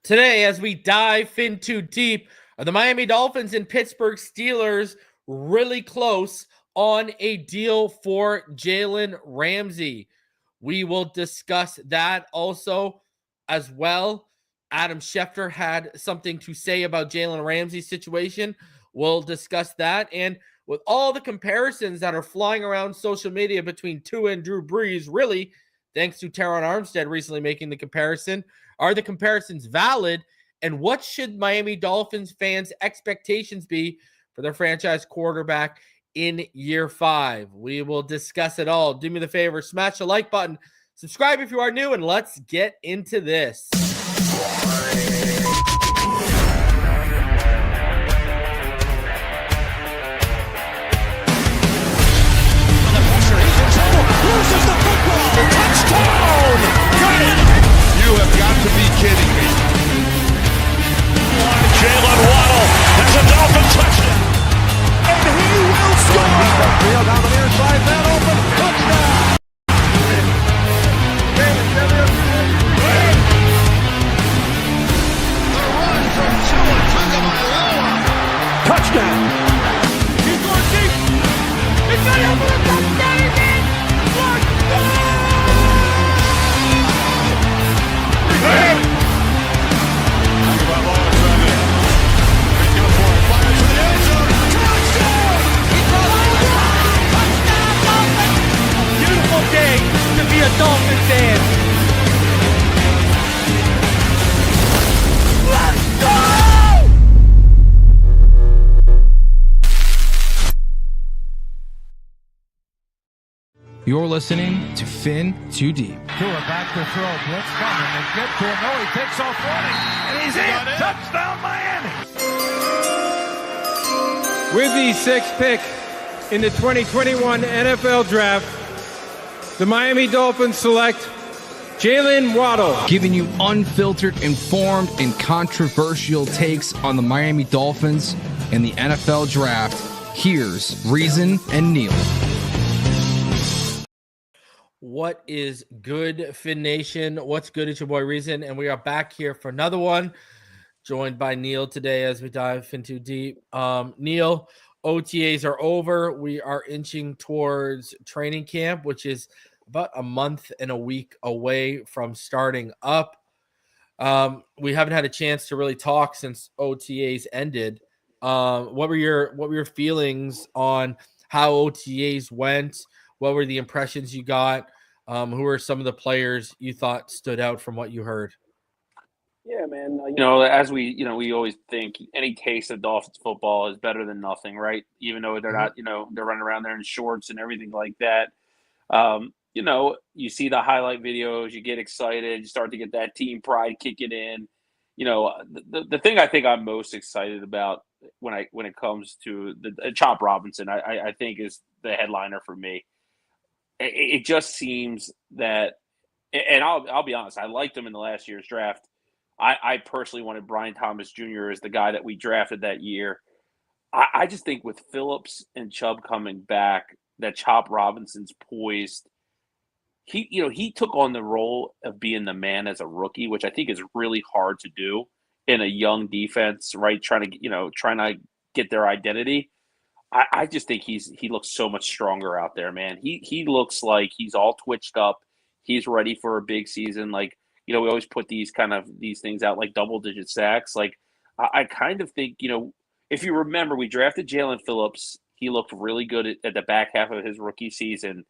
Today, as we dive in too deep, are the Miami Dolphins and Pittsburgh Steelers really close on a deal for Jalen Ramsey? We will discuss that also as well. Adam Schefter had something to say about Jalen Ramsey's situation. We'll discuss that. And with all the comparisons that are flying around social media between Tua and Drew Brees, really, thanks to Teron Armstead recently making the comparison, are the comparisons valid? And what should Miami Dolphins fans' expectations be for their franchise quarterback in year 5? We will discuss it all. Do me the favor, smash the like button, subscribe if you are new, and let's get into this. Loses the football. Touchdown! Got it! You have got to be kidding me. Jalen Waddle has a Dolphin touchdown. And he will score! Field down the near side, man open. Touchdown! The run from Tua Tagovailoa. Touchdown! He's going deep. He's got it over the touchdown again. Beautiful day to be a Dolphin fan. Let's go! You're listening to Fin Too Deep. Tua back to throw. Blitz coming. They get to him. No, he takes off running. And he's in. Touchdown, Miami. With the 6th pick in the 2021 NFL Draft, the Miami Dolphins select Jalen Waddle. Giving you unfiltered, informed, and controversial takes on the Miami Dolphins and the NFL Draft. Here's Reason and Neal. What is good, Fin Nation? What's good? It's your boy Reason, and we are back here for another one, joined by Neal today as we dive into deep. Neal, OTAs are over. We are inching towards training camp, which is about a month and a week away from starting up. We haven't had a chance to really talk since OTAs ended. What were your feelings on how OTAs went? What were the impressions you got? Who are some of the players you thought stood out from what you heard? Yeah, man. As we always think any taste of Dolphins football is better than nothing, right? Even though they're not, they're running around there in shorts and everything like that. You see the highlight videos, you get excited, you start to get that team pride kicking in. The thing I think I'm most excited about when it comes to the Chop Robinson, I think is the headliner for me. It just seems that, and I'll be honest, I liked him in the last year's draft. I personally wanted Brian Thomas Jr. as the guy that we drafted that year. I just think with Phillips and Chubb coming back, that Chop Robinson's poised. He took on the role of being the man as a rookie, which I think is really hard to do in a young defense, right? Trying to get their identity. I just think he looks so much stronger out there, man. He looks like he's all twitched up. He's ready for a big season. Like, we always put these things out like double-digit sacks. Like, I kind of think, if you remember, we drafted Jalen Phillips. He looked really good at the back half of his rookie season,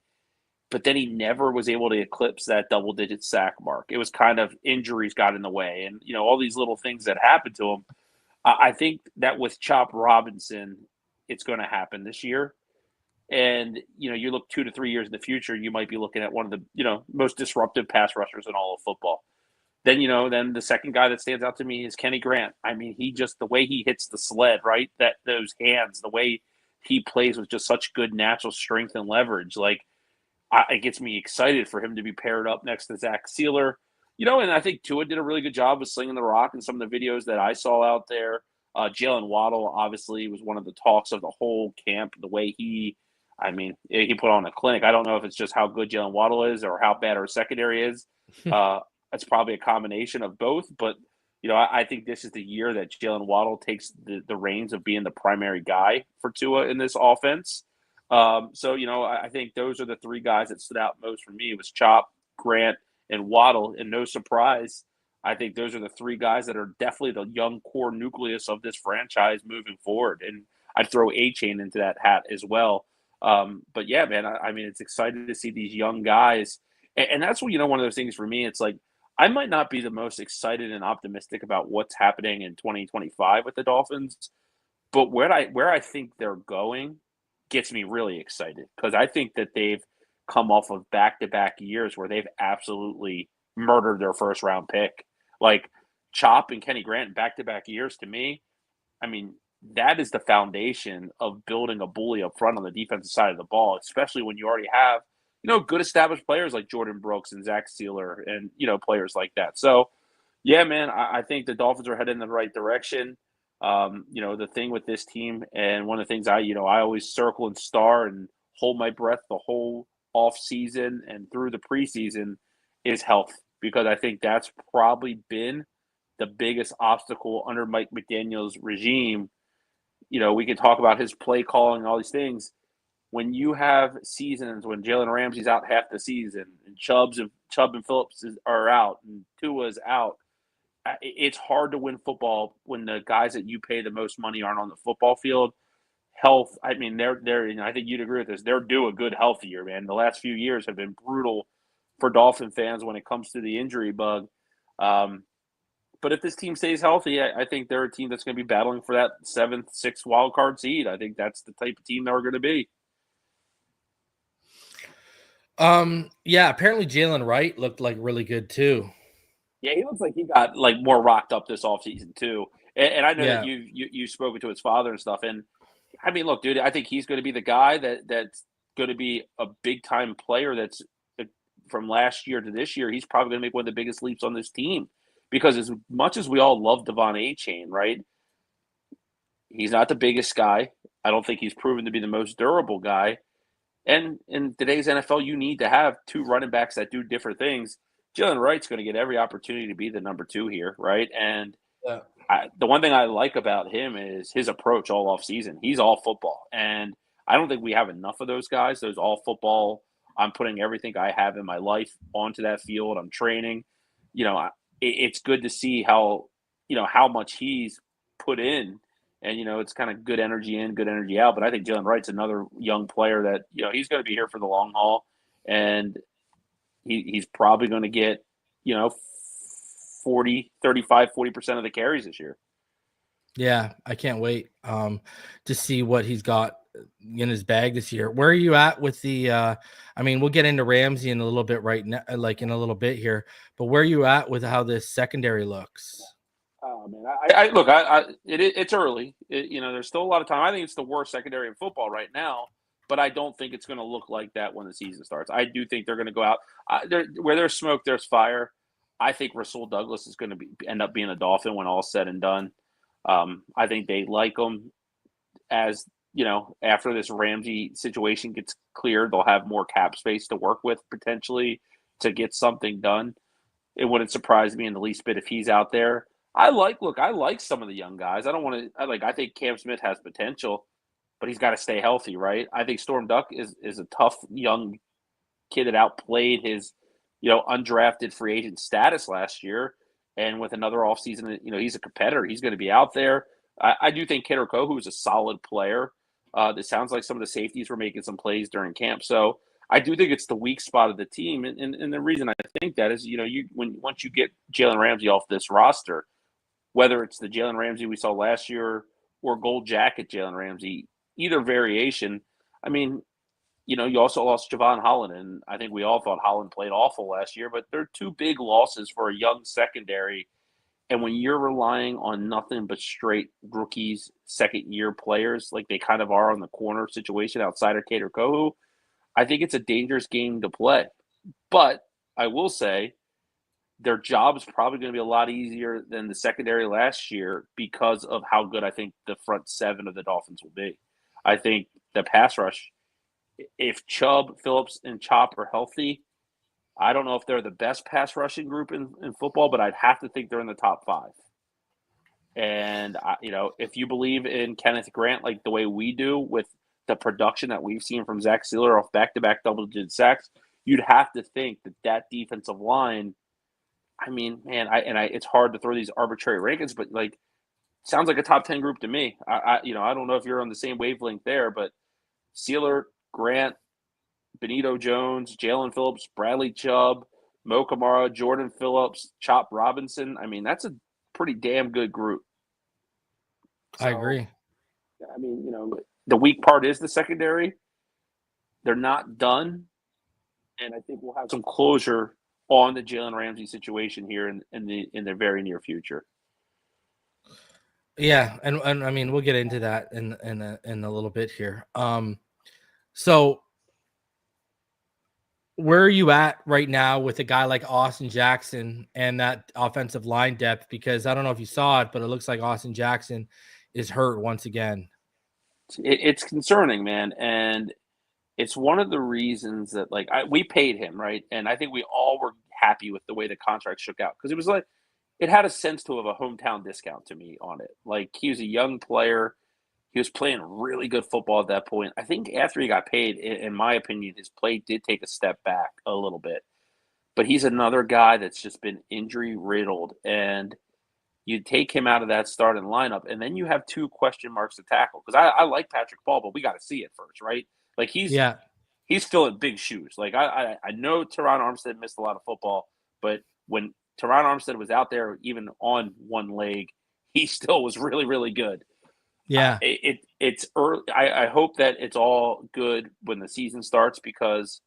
but then he never was able to eclipse that double-digit sack mark. It was kind of injuries got in the way and, all these little things that happened to him. I think that with Chop Robinson, it's going to happen this year. And, you look 2 to 3 years in the future, you might be looking at one of the, most disruptive pass rushers in all of football. Then, then the second guy that stands out to me is Kenny Grant. I mean, the way he hits the sled, right? Those hands, the way he plays with just such good natural strength and leverage. Like, it gets me excited for him to be paired up next to Zach Sealer. And I think Tua did a really good job of slinging the rock in some of the videos that I saw out there. Jalen Waddle obviously was one of the talks of the whole camp, the way he put on a clinic. I don't know if it's just how good Jalen Waddle is or how bad our secondary is. It's probably a combination of both. But, I think this is the year that Jalen Waddle takes the reins of being the primary guy for Tua in this offense. I think those are the three guys that stood out most for me. It was Chop, Grant, and Waddle. And no surprise, I think those are the three guys that are definitely the young core nucleus of this franchise moving forward. And I'd throw A-Chain into that hat as well. But yeah, man, I mean, it's exciting to see these young guys. And that's what, one of those things for me, it's like, I might not be the most excited and optimistic about what's happening in 2025 with the Dolphins, but where I think they're going gets me really excited, because I think that they've come off of back-to-back years where they've absolutely murdered their first-round pick. Like Chop and Kenny Grant in back-to-back years, to me, I mean, that is the foundation of building a bully up front on the defensive side of the ball, especially when you already have good established players like Jordan Brooks and Zach Sealer and, players like that. So, yeah, man, I think the Dolphins are headed in the right direction. The thing with this team, and one of the things I always circle and star and hold my breath the whole off season and through the preseason, is health, because I think that's probably been the biggest obstacle under Mike McDaniel's regime. We can talk about his play calling and all these things. When you have seasons when Jalen Ramsey's out half the season and Chubb and Phillips are out and Tua's out, it's hard to win football when the guys that you pay the most money aren't on the football field. Health, I mean, they're I think you'd agree with this. They're due a good health year, man. The last few years have been brutal for Dolphin fans when it comes to the injury bug. But if this team stays healthy, I think they're a team that's going to be battling for that 7th, 6th wild card seed. I think that's the type of team they're going to be. Yeah, apparently Jalen Wright looked like really good too. Yeah, he looks like he got like more rocked up this offseason too. And I know that you've spoken to his father and stuff. And I mean, look, dude, I think he's going to be the guy that's going to be a big time player. That's from last year to this year, he's probably going to make one of the biggest leaps on this team, because as much as we all love Devon A-Chain, right? He's not the biggest guy. I don't think he's proven to be the most durable guy. And in today's NFL, you need to have two running backs that do different things. Jalen Wright's going to get every opportunity to be the number 2 here, right? And the one thing I like about him is his approach all off season. He's all football. And I don't think we have enough of those guys. Those all football, I'm putting everything I have in my life onto that field. I'm training. It's good to see how much he's put in. And, it's kind of good energy in, good energy out. But I think Jalen Wright's another young player that, he's going to be here for the long haul. And he's probably going to get, 40% of the carries this year. Yeah, I can't wait to see what he's got in his bag this year. Where are you at with the we'll get into Ramsey in a little bit right now, like in a little bit here, but where are you at with how this secondary looks? Oh man, it's early. There's still a lot of time. I think it's the worst secondary in football right now, but I don't think it's going to look like that when the season starts. I do think they're going to go out where there's smoke, there's fire. I think Rasul Douglas is going to end up being a Dolphin when all's said and done. I think they like him as after this Ramsey situation gets cleared, they'll have more cap space to work with potentially to get something done. It wouldn't surprise me in the least bit if he's out there. I like some of the young guys. I think Cam Smith has potential, but he's got to stay healthy, right? I think Storm Duck is a tough young kid that outplayed his, undrafted free agent status last year. And with another offseason, he's a competitor. He's going to be out there. I do think Kidder Kohu is a solid player. It sounds like some of the safeties were making some plays during camp. So I do think it's the weak spot of the team. And the reason I think that is, once you get Jalen Ramsey off this roster, whether it's the Jalen Ramsey we saw last year or gold jacket Jalen Ramsey, either variation, you also lost Javon Holland, and I think we all thought Holland played awful last year, but they're two big losses for a young secondary. And when you're relying on nothing but straight rookies, second-year players, like they kind of are on the corner situation outside of Kidder Kohu, I think it's a dangerous game to play. But I will say their job is probably going to be a lot easier than the secondary last year because of how good I think the front 7 of the Dolphins will be. I think the pass rush, if Chubb, Phillips, and Chop are healthy, I don't know if they're the best pass rushing group in football, but I'd have to think they're in the top 5. And, if you believe in Kenneth Grant like the way we do with the production that we've seen from Zach Sealer off back-to-back double-digit sacks, you'd have to think that defensive line, I mean, man, it's hard to throw these arbitrary rankings, but, like, sounds like a top 10 group to me. I don't know if you're on the same wavelength there, but Sealer, Grant, Benito Jones, Jalen Phillips, Bradley Chubb, Mo Kamara, Jordan Phillips, Chop Robinson. I mean, that's a pretty damn good group. I agree. I mean, the weak part is the secondary. They're not done. And I think we'll have some closure on the Jalen Ramsey situation here in the very near future. Yeah, and I mean we'll get into that in a little bit here. So where are you at right now with a guy like Austin Jackson and that offensive line depth? Because I don't know if you saw it, but it looks like Austin Jackson is hurt once again. It's concerning, man, and it's one of the reasons that we paid him, right? And I think we all were happy with the way the contract shook out because it was like it had a sense to have a hometown discount to me on it. Like he was a young player. He was playing really good football at that point. I think after he got paid, in my opinion, his play did take a step back a little bit. But he's another guy that's just been injury riddled. And you take him out of that starting lineup, and then you have 2 question marks to tackle. Because I like Patrick Paul, but we got to see it first, right? Like he's filling big shoes. Like I know Teron Armstead missed a lot of football, but when Teron Armstead was out there, even on one leg, he still was really, really good. Yeah, it's early. I hope that it's all good when the season starts because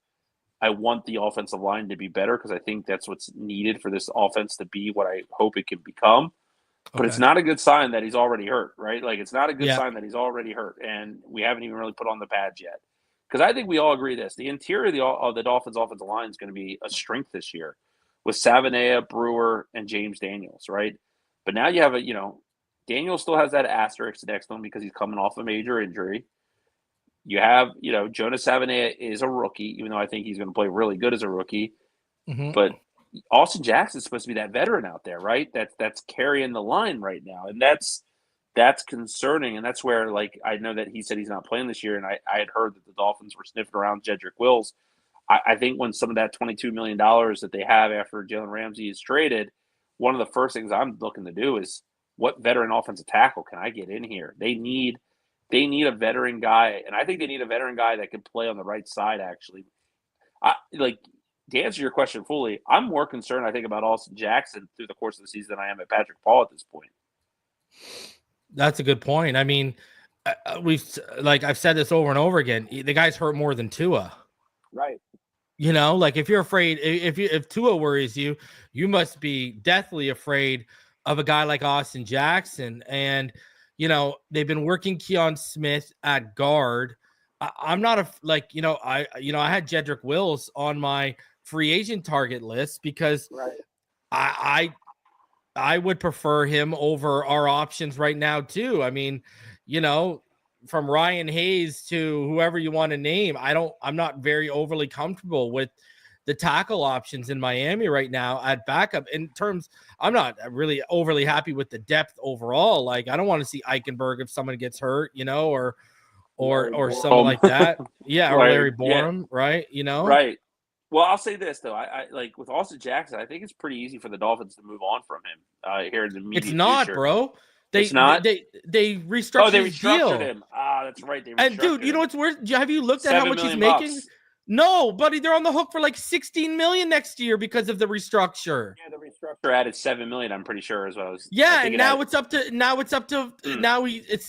I want the offensive line to be better because I think that's what's needed for this offense to be what I hope it can become. But it's not a good sign that he's already hurt, right? Like it's not a good sign that he's already hurt, and we haven't even really put on the pads yet. Because I think we all agree this: the interior of the Dolphins' offensive line is going to be a strength this year with Savanea, Brewer, and James Daniels, right? But now you have Daniel still has that asterisk next to him because he's coming off a major injury. You have, Jonas Savanea is a rookie, even though I think he's going to play really good as a rookie. Mm-hmm. But Austin Jackson's supposed to be that veteran out there, right? That's carrying the line right now. And that's concerning. And that's where, I know that he said he's not playing this year. And I had heard that the Dolphins were sniffing around Jedrick Wills. I think when some of that $22 million that they have after Jalen Ramsey is traded, one of the first things I'm looking to do is, what veteran offensive tackle can I get in here? They need a veteran guy, and I think they need a veteran guy that can play on the right side, actually. To answer your question fully, I'm more concerned, I think, about Austin Jackson through the course of the season than I am at Patrick Paul at this point. That's a good point. I mean, I've said this over and over again. The guy's hurt more than Tua. Right. If you're afraid, if Tua worries you, you must be deathly afraid of a guy like Austin Jackson. And, they've been working Keon Smith at guard. I'm not I had Jedrick Wills on my free agent target list because I would prefer him over our options right now too. I mean, from Ryan Hayes to whoever you want to name, I'm not very overly comfortable with the tackle options in Miami right now at backup. In terms, I'm not really overly happy with the depth overall. Like, I don't want to see Eichenberg if someone gets hurt, or someone like that. Yeah, or Larry Borum, right? Right. Well, I'll say this though. I like with Austin Jackson, I think it's pretty easy for the Dolphins to move on from him here in the immediate It's not, future. Bro. It's not. They restructured. They his deal. restructured him. That's right. They restructured and dude, you know what's worse? Have you looked at how much he's making? Bucks. No, buddy, they're on the hook for like $16 million next year because of the restructure. Yeah, the restructure added $7 million. I'm pretty sure as well. And now it's up to it's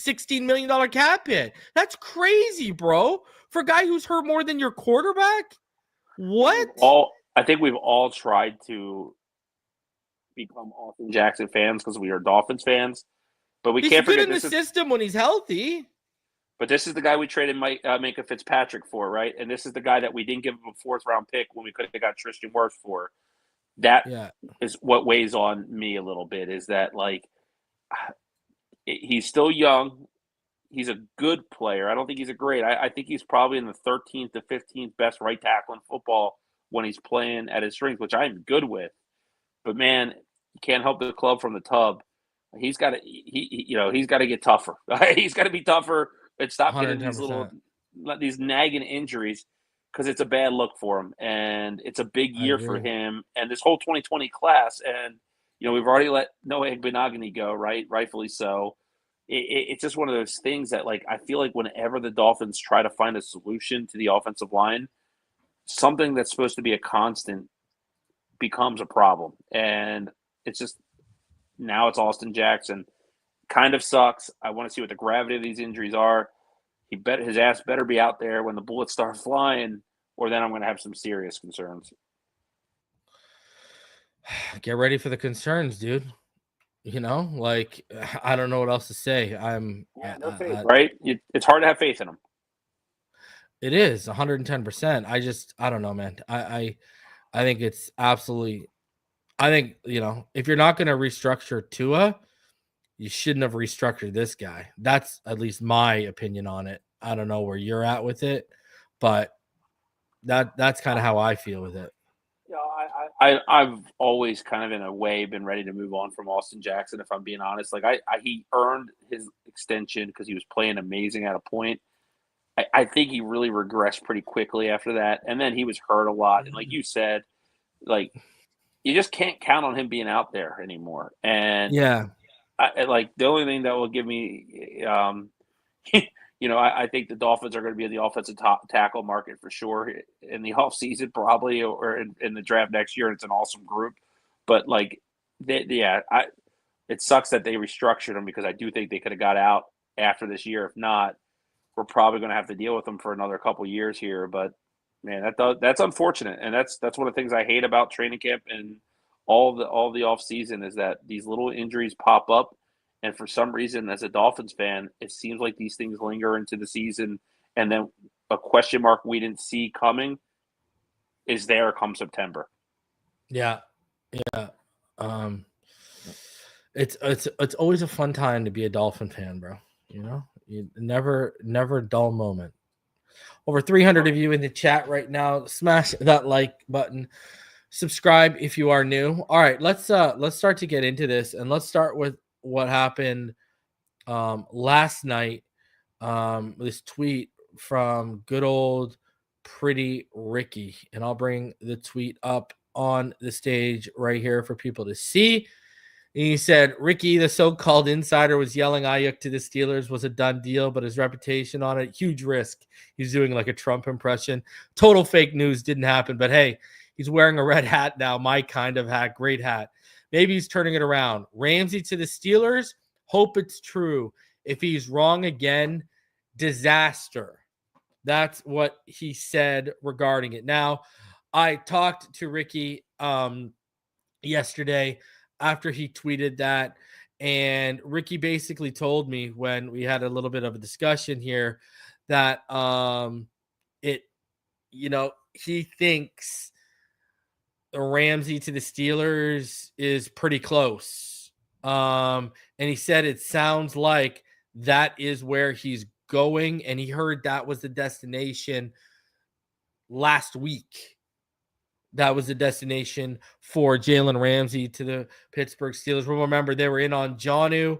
$16 million cap hit. That's crazy, bro. For a guy who's hurt more than your quarterback. What? I think we've all tried to become Austin Jackson fans because we are Dolphins fans, but we can't forget he's good in the system when he's healthy. But this is the guy we traded Minkah Fitzpatrick for, right? And this is the guy that we didn't give him a 4th-round pick when we could have got Tristan Wirfs for. That is what weighs on me a little bit, is that, he's still young. He's a good player. I don't think he's a great. I think he's probably in the 13th to 15th best right tackle in football when he's playing at his strength, which I'm good with. But man, you can't help the club from the tub. He's got to, he's got to get tougher. He's got to be tougher and stop getting 110%. these nagging injuries, because it's a bad look for him, and it's a big year for him and this whole 2020 class. And we've already let Noah Igbenogany go, right? Rightfully so. It's just one of those things that, like, I feel like whenever the Dolphins try to find a solution to the offensive line, something that's supposed to be a constant becomes a problem. And it's just, now it's Austin Jackson. Kind of sucks. I want to see what the gravity of these injuries are. His ass better be out there when the bullets start flying, or then I'm going to have some serious concerns. Get ready for the concerns, dude. Like, I don't know what else to say. No faith, right? It's hard to have faith in him. It is 110%. I don't know, man. I think it's absolutely. I think, if you're not going to restructure Tua, you shouldn't have restructured this guy. That's at least my opinion on it. I don't know where you're at with it, but that's kind of how I feel with it. I've always kind of, in a way, been ready to move on from Austin Jackson, if I'm being honest. Like, he earned his extension because he was playing amazing at a point. I think he really regressed pretty quickly after that, and then he was hurt a lot. And like you said, like, you just can't count on him being out there anymore. And yeah, the only thing that will give me, I think the Dolphins are going to be in the offensive tackle market for sure in the offseason, probably, or in the draft next year. It's an awesome group. But, like, it sucks that they restructured them, because I do think they could have got out after this year. If not, we're probably going to have to deal with them for another couple years here. But, man, that's unfortunate. And that's one of the things I hate about training camp and all the off season, is that these little injuries pop up. And for some reason, as a Dolphins fan, it seems like these things linger into the season, and then a question mark we didn't see coming is there come September. Yeah. It's always a fun time to be a Dolphin fan, bro. You never a dull moment. Over 300 of you in the chat right now. Smash that like button. Subscribe if you are new. All right, let's start to get into this, and let's start with what happened last night. This tweet from good old Pretty Ricky, and I'll bring the tweet up on the stage right here for people to see. And he said, Ricky, the so-called insider, was yelling Ayuk to the Steelers was a done deal, but his reputation on it, huge risk. He's doing like a Trump impression. Total fake news, didn't happen. But hey, he's wearing a red hat now, my kind of hat, great hat. Maybe he's turning it around. Ramsey to the Steelers, hope it's true. If he's wrong again, disaster. That's what he said regarding it. Now, I talked to Ricky yesterday after he tweeted that, and Ricky basically told me, when we had a little bit of a discussion here, that he thinks the Ramsey to the Steelers is pretty close. And he said it sounds like that is where he's going, and he heard that was the destination last week. That was the destination for Jalen Ramsey to the Pittsburgh Steelers. Remember, they were in on Jonnu,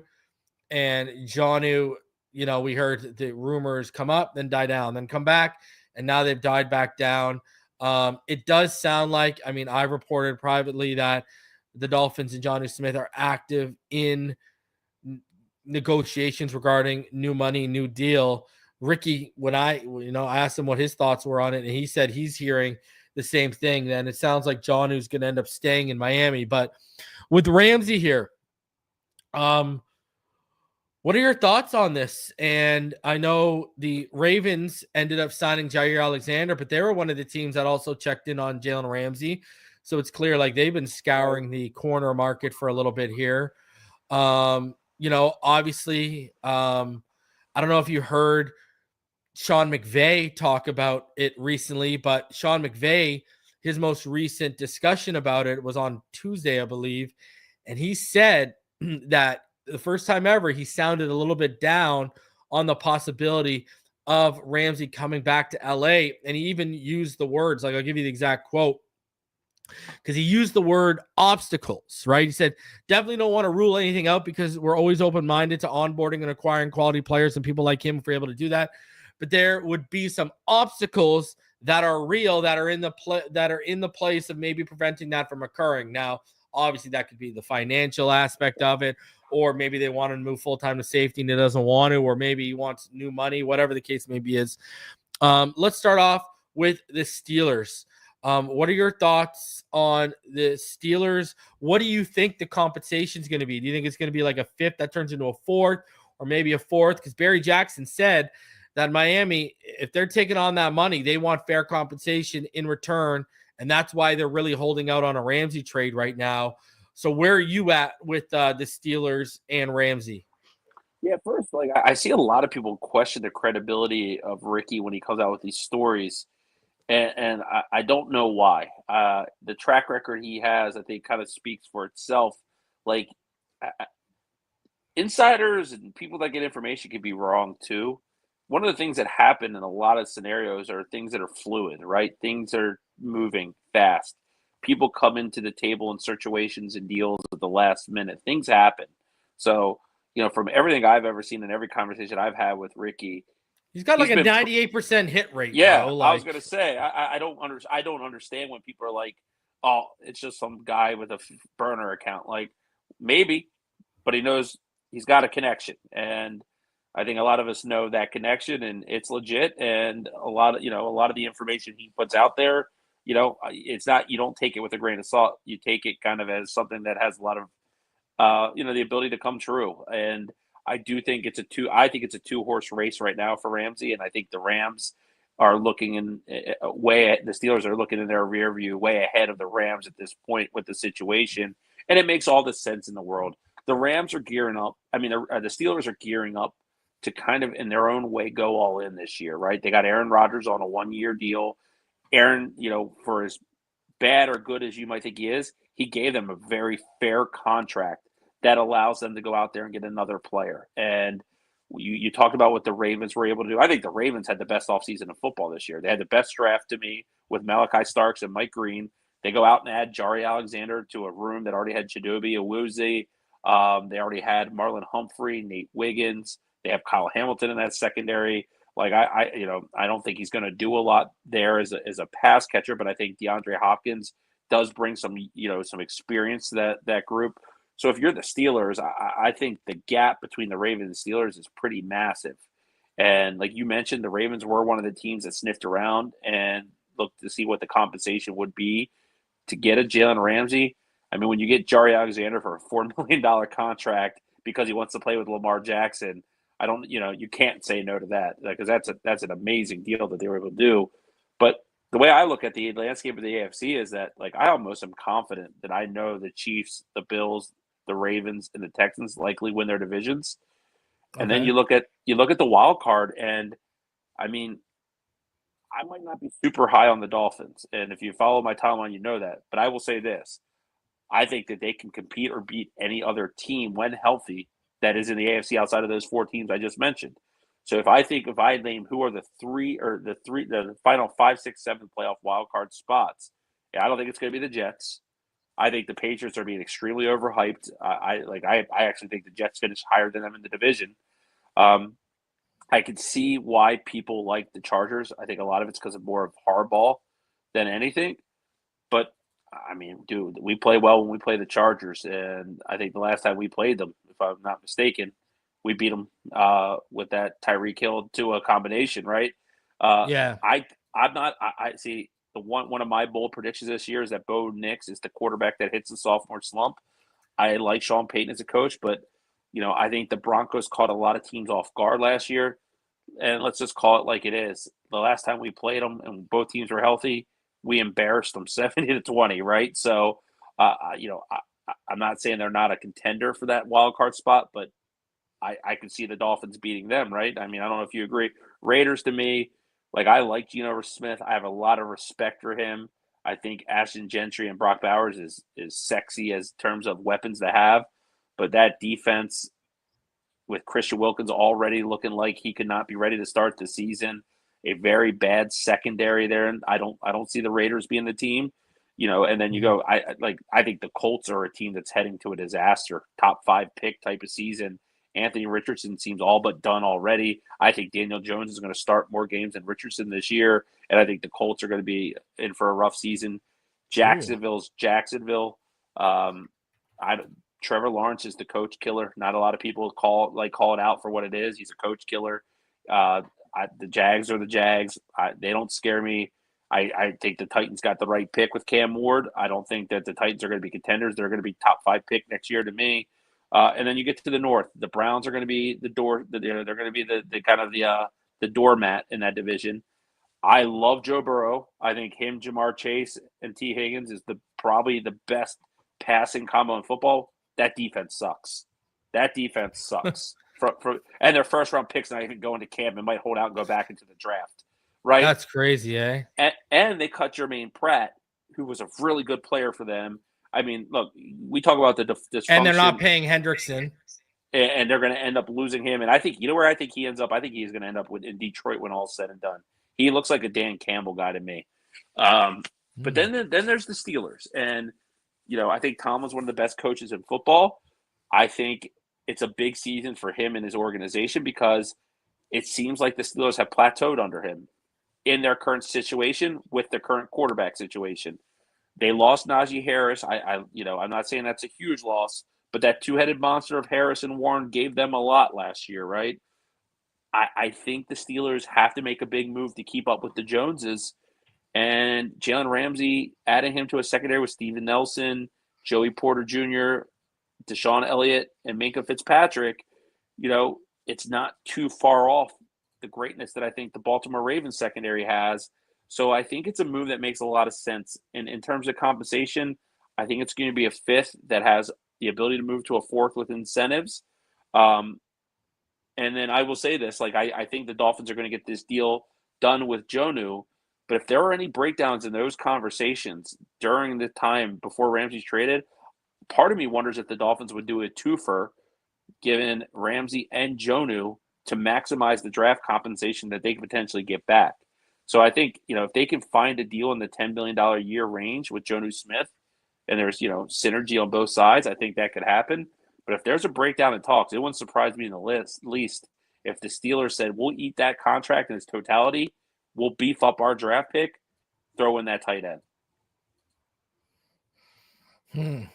and Jonnu, we heard the rumors come up, then die down, then come back, and now they've died back down. It does sound like, I reported privately that the Dolphins and Jonnu Smith are active in negotiations regarding new money, new deal. Ricky, when I asked him what his thoughts were on it, and he said he's hearing the same thing, then it sounds like Jonnu's going to end up staying in Miami. But with Ramsey here, what are your thoughts on this? And I know the Ravens ended up signing Jaire Alexander, but they were one of the teams that also checked in on Jalen Ramsey. So it's clear like they've been scouring the corner market for a little bit here. Obviously, I don't know if you heard Sean McVay talk about it recently, but Sean McVay, his most recent discussion about it was on Tuesday, I believe. And he said that the first time ever, he sounded a little bit down on the possibility of Ramsey coming back to LA. And he even used the words, like I'll give you the exact quote, because he used the word obstacles, right? He said, definitely don't want to rule anything out because we're always open-minded to onboarding and acquiring quality players and people like him if we're able to do that. But there would be some obstacles that are real, that are in the place of maybe preventing that from occurring. Now, obviously, that could be the financial aspect of it, or maybe they want to move full-time to safety and he doesn't want to, or maybe he wants new money, whatever the case may be is. Let's start off with the Steelers. What are your thoughts on the Steelers? What do you think the compensation is going to be? Do you think it's going to be like a fifth that turns into a fourth, or maybe a fourth? Because Barry Jackson said that Miami, if they're taking on that money, they want fair compensation in return, and that's why they're really holding out on a Ramsey trade right now. So where are you at with the Steelers and Ramsey? Yeah, first, like I see a lot of people question the credibility of Ricky when he comes out with these stories. And I don't know why. The track record he has, I think, kind of speaks for itself. Like, insiders and people that get information can be wrong, too. One of the things that happen in a lot of scenarios are things that are fluid, right? Things are moving fast. People come into the table in situations and deals at the last minute. Things happen. So, from everything I've ever seen and every conversation I've had with Ricky, he's got like a 98% hit rate. Yeah, bro. I was gonna say I don't understand when people are like, oh, it's just some guy with a burner account. Like, maybe, but he knows he's got a connection, and I think a lot of us know that connection, and it's legit. And a lot of the information he puts out there, it's not, you don't take it with a grain of salt. You take it kind of as something that has a lot of, the ability to come true. And I do think it's a two-horse race right now for Ramsey, and I think the Rams are looking the Steelers are looking in their rear view way ahead of the Rams at this point with the situation, and it makes all the sense in the world. The Rams are gearing up. I mean, the Steelers are gearing up to kind of, in their own way, go all in this year, right? They got Aaron Rodgers on a 1-year deal. Aaron, for as bad or good as you might think he is, he gave them a very fair contract that allows them to go out there and get another player. And you talked about what the Ravens were able to do. I think the Ravens had the best offseason of football this year. They had the best draft to me with Malachi Starks and Mike Green. They go out and add Jaire Alexander to a room that already had Chidobe Awuzie. They already had Marlon Humphrey, Nate Wiggins. They have Kyle Hamilton in that secondary. Like, I don't think he's going to do a lot there as a pass catcher, but I think DeAndre Hopkins does bring some experience to that group. So if you're the Steelers, I think the gap between the Ravens and Steelers is pretty massive. And like you mentioned, the Ravens were one of the teams that sniffed around and looked to see what the compensation would be to get a Jalen Ramsey. I mean, when you get Jaire Alexander for a $4 million contract because he wants to play with Lamar Jackson, you can't say no to that, because that's an amazing deal that they were able to do. But the way I look at the landscape of the AFC is that, like, I almost am confident that I know the Chiefs, the Bills, the Ravens, and the Texans likely win their divisions. Okay. And then you look at the wild card, and I mean, I might not be super high on the Dolphins. And if you follow my timeline, you know that. But I will say this. I think that they can compete or beat any other team when healthy that is in the AFC outside of those 4 teams I just mentioned. So if I name who are the final 5, 6, 7 playoff wild card spots, I don't think it's going to be the Jets. I think the Patriots are being extremely overhyped. I actually think the Jets finish higher than them in the division. I could see why people like the Chargers. I think a lot of it's because of more of hardball than anything. But I mean, dude, we play well when we play the Chargers, and I think the last time we played them, if I'm not mistaken, we beat them with that Tyreek Hill to a combination, right? Yeah. I see. One of my bold predictions this year is that Bo Nix is the quarterback that hits the sophomore slump. I like Sean Payton as a coach, but I think the Broncos caught a lot of teams off guard last year, and let's just call it like it is. The last time we played them and both teams were healthy, we embarrassed them 70-20, right? So, I'm not saying they're not a contender for that wild card spot, but I could see the Dolphins beating them, right? I mean, I don't know if you agree. Raiders, to me, like, I like Geno Smith. I have a lot of respect for him. I think Ashton Gentry and Brock Bowers is sexy as terms of weapons to have. But that defense, with Christian Wilkins already looking like he could not be ready to start the season. A very bad secondary there, and I don't see the Raiders being the team, and then you go, I think the Colts are a team that's heading to a disaster, top 5 pick type of season. Anthony Richardson seems all but done already. I think Daniel Jones is going to start more games than Richardson this year, and I think the Colts are going to be in for a rough season. Jacksonville's Jacksonville. Trevor Lawrence is the coach killer. Not a lot of people call it out for what it is. He's a coach killer. The Jags are the Jags. They don't scare me. I think the Titans got the right pick with Cam Ward. I don't think that the Titans are going to be contenders. They're going to be top 5 pick next year to me. And then you get to the North. The Browns are going to be the door. They're going to be the kind of the doormat in that division. I love Joe Burrow. I think him, Jamar Chase, and T. Higgins is probably the best passing combo in football. That defense sucks. And their first round picks not even going to camp and might hold out and go back into the draft. Right? That's crazy, eh? And they cut Jermaine Pratt, who was a really good player for them. I mean, look, we talk about the dysfunction. And they're not paying Hendrickson. And they're going to end up losing him. And I think, where I think he ends up? I think he's going to end up in Detroit when all's said and done. He looks like a Dan Campbell guy to me. But then there's the Steelers. And, I think Tomlin's one of the best coaches in football. I think it's a big season for him and his organization because it seems like the Steelers have plateaued under him in their current situation with their current quarterback situation. They lost Najee Harris. I'm not saying that's a huge loss, but that two-headed monster of Harris and Warren gave them a lot last year, right? I think the Steelers have to make a big move to keep up with the Joneses. And Jalen Ramsey, adding him to a secondary with Steven Nelson, Joey Porter Jr., Deshaun Elliott, and Minkah Fitzpatrick, it's not too far off the greatness that I think the Baltimore Ravens secondary has. So I think it's a move that makes a lot of sense. And in terms of compensation, I think it's going to be a 5th that has the ability to move to a 4th with incentives. And then I will say this, I think the Dolphins are going to get this deal done with Jonnu. But if there are any breakdowns in those conversations during the time before Ramsey's traded, part of me wonders if the Dolphins would do a twofer, given Ramsey and Jonnu, to maximize the draft compensation that they could potentially get back. So I think, if they can find a deal in the $10 million a year range with Jonnu Smith, and there's, synergy on both sides, I think that could happen. But if there's a breakdown in talks, it wouldn't surprise me in the least if the Steelers said, we'll eat that contract in its totality, we'll beef up our draft pick, throw in that tight end.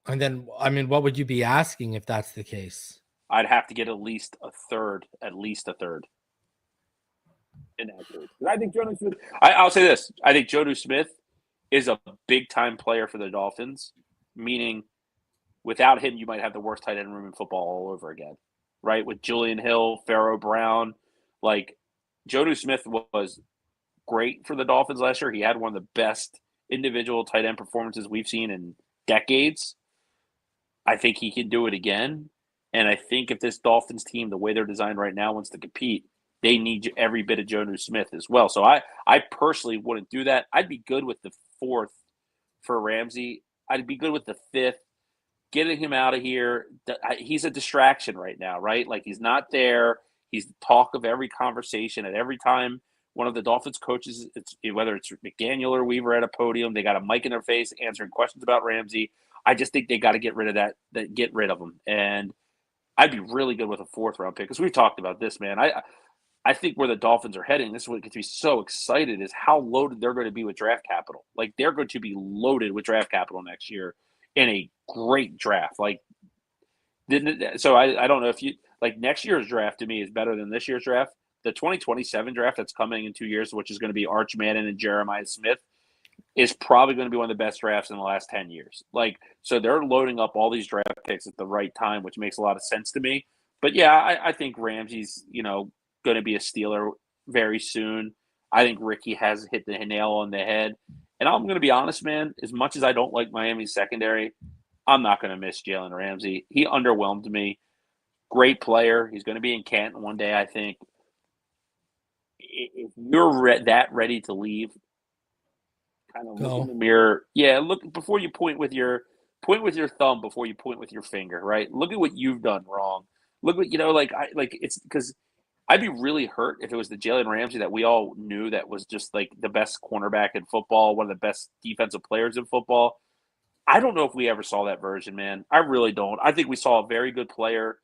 And then, what would you be asking if that's the case? I'd have to get at least a third. In that case. I think Jonnu Smith. I'll say this. I think Jonnu Smith is a big-time player for the Dolphins, meaning without him, you might have the worst tight end room in football all over again, right? With Julian Hill, Pharaoh Brown. Jonnu Smith was great for the Dolphins last year. He had one of the best individual tight end performances we've seen in decades. I think he can do it again. And I think if this Dolphins team, the way they're designed right now, wants to compete, they need every bit of Jonnu Smith as well. So I personally wouldn't do that. I'd be good with the 4th for Ramsey. I'd be good with the 5th. Getting him out of here. He's a distraction right now, right? He's not there. He's the talk of every conversation. At every time one of the Dolphins coaches, whether it's McDaniel or Weaver at a podium, they got a mic in their face answering questions about Ramsey. I just think they got to get rid of that. Get rid of him. And I'd be really good with a 4th round pick because we've talked about this, man. I think where the Dolphins are heading, this is what gets me so excited, is how loaded they're going to be with draft capital. They're going to be loaded with draft capital next year in a great draft. So I don't know if you next year's draft to me is better than this year's draft. The 2027 draft that's coming in 2 years, which is going to be Arch Manning and Jeremiah Smith, is probably going to be one of the best drafts in the last 10 years. So they're loading up all these draft picks at the right time, which makes a lot of sense to me. But yeah, I think Ramsey's, going to be a Steeler very soon. I think Ricky has hit the nail on the head. And I'm going to be honest, man, as much as I don't like Miami's secondary, I'm not going to miss Jalen Ramsey. He underwhelmed me. Great player. He's going to be in Canton one day, I think. If you're that ready to leave, kind of look in the mirror. Yeah, look before you point with your thumb before you point with your finger, right? Look at what you've done wrong. look what it's because I'd be really hurt if it was the Jalen Ramsey that we all knew that was just like the best cornerback in football, one of the best defensive players in football. I don't know if we ever saw that version, man. I really don't. I think we saw a very good player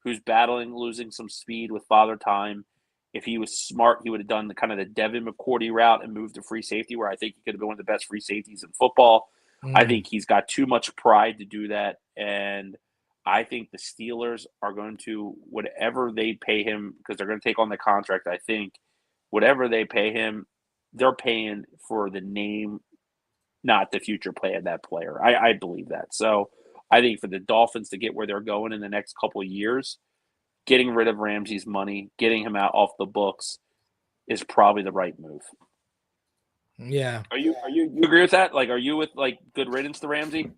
who's battling, losing some speed with father time. If he was smart, he would have done the kind of the Devin McCourty route and moved to free safety, where I think he could have been one of the best free safeties in football. I think he's got too much pride to do that, and I think the Steelers are going to, whatever they pay him, because they're going to take on the contract, I think, whatever they pay him, they're paying for the name, not the future play of that player. I believe that. So I think for the Dolphins to get where they're going in the next couple of years, getting rid of Ramsey's money, getting him out off the books is probably the right move. Yeah. Are you agree with that? Like, are you with like good riddance to Ramsey?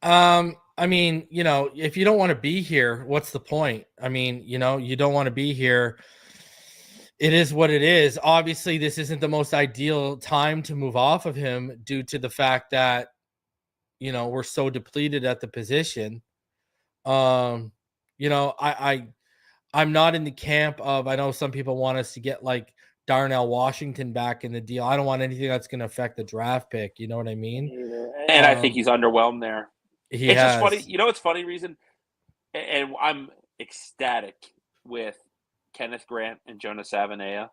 I mean, if you don't want to be here, what's the point? I mean, you don't want to be here. It is what it is. Obviously, this isn't the most ideal time to move off of him due to the fact that, we're so depleted at the position. I'm not in the camp of, I know some people want us to get like Darnell Washington back in the deal. I don't want anything that's going to affect the draft pick. You know what I mean? And I think he's underwhelmed there. It's just funny. It's funny, Reason. And I'm ecstatic with Kenneth Grant and Jonah Savanea.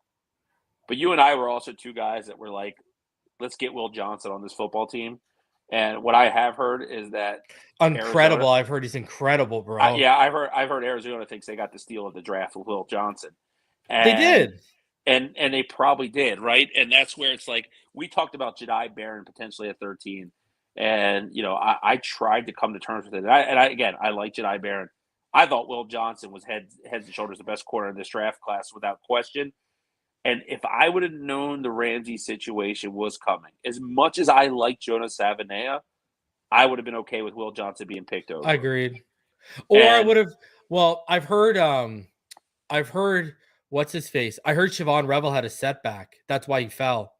But you and I were also two guys that were like, let's get Will Johnson on this football team. And what I have heard is that incredible. I've heard he's incredible, bro. I've heard Arizona thinks they got the steal of the draft with Will Johnson. And, they did. And they probably did, right? And that's where it's like, we talked about Jedi Barron potentially at 13. And, I tried to come to terms with it. I like Jedi Barron. I thought Will Johnson was head and shoulders the best corner in this draft class without question. And if I would have known the Ramsey situation was coming, as much as I like Jonah Savanea, I would have been okay with Will Johnson being picked over. I agreed. Or I would have. Well, I've heard. What's his face? I heard Siobhan Revel had a setback. That's why he fell.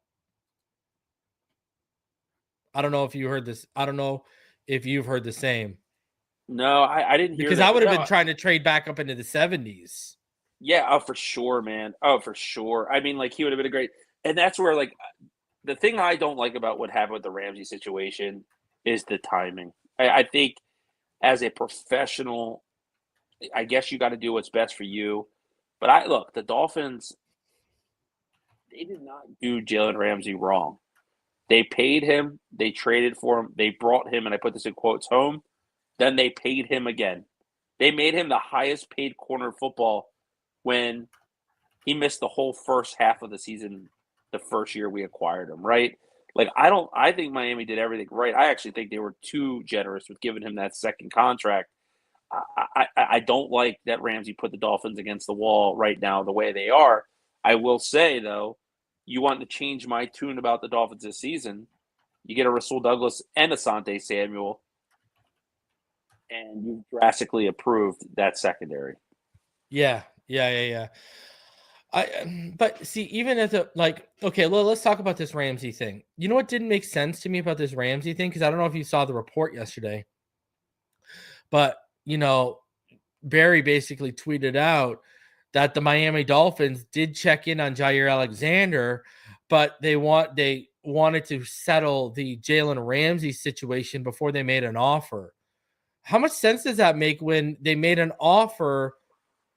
I don't know if you heard this. I don't know if you've heard the same. No, I didn't hear because that. I would have been trying to trade back up into the 70s. Yeah, oh, for sure, man. Oh, for sure. I mean, like, he would have been a great – and that's where, like, the thing I don't like about what happened with the Ramsey situation is the timing. I think as a professional, I guess you got to do what's best for you. But look, the Dolphins, they did not do Jalen Ramsey wrong. They paid him. They traded for him. They brought him, and I put this in quotes, home. Then they paid him again. They made him the highest paid corner of football when he missed the whole first half of the season the first year we acquired him, right? Like, I think Miami did everything right. I actually think they were too generous with giving him that second contract. I don't like that Ramsey put the Dolphins against the wall right now the way they are. I will say, though, you want to change my tune about the Dolphins this season, you get a Rasul Douglas and Asante Samuel, and you've drastically improved that secondary. Yeah. But see, even at the okay, well, let's talk about this Ramsey thing. You know what didn't make sense to me about this Ramsey thing? Because I don't know if you saw the report yesterday, but Barry basically tweeted out that the Miami Dolphins did check in on Jaire Alexander, but they wanted to settle the Jalen Ramsey situation before they made an offer. How much sense does that make when they made an offer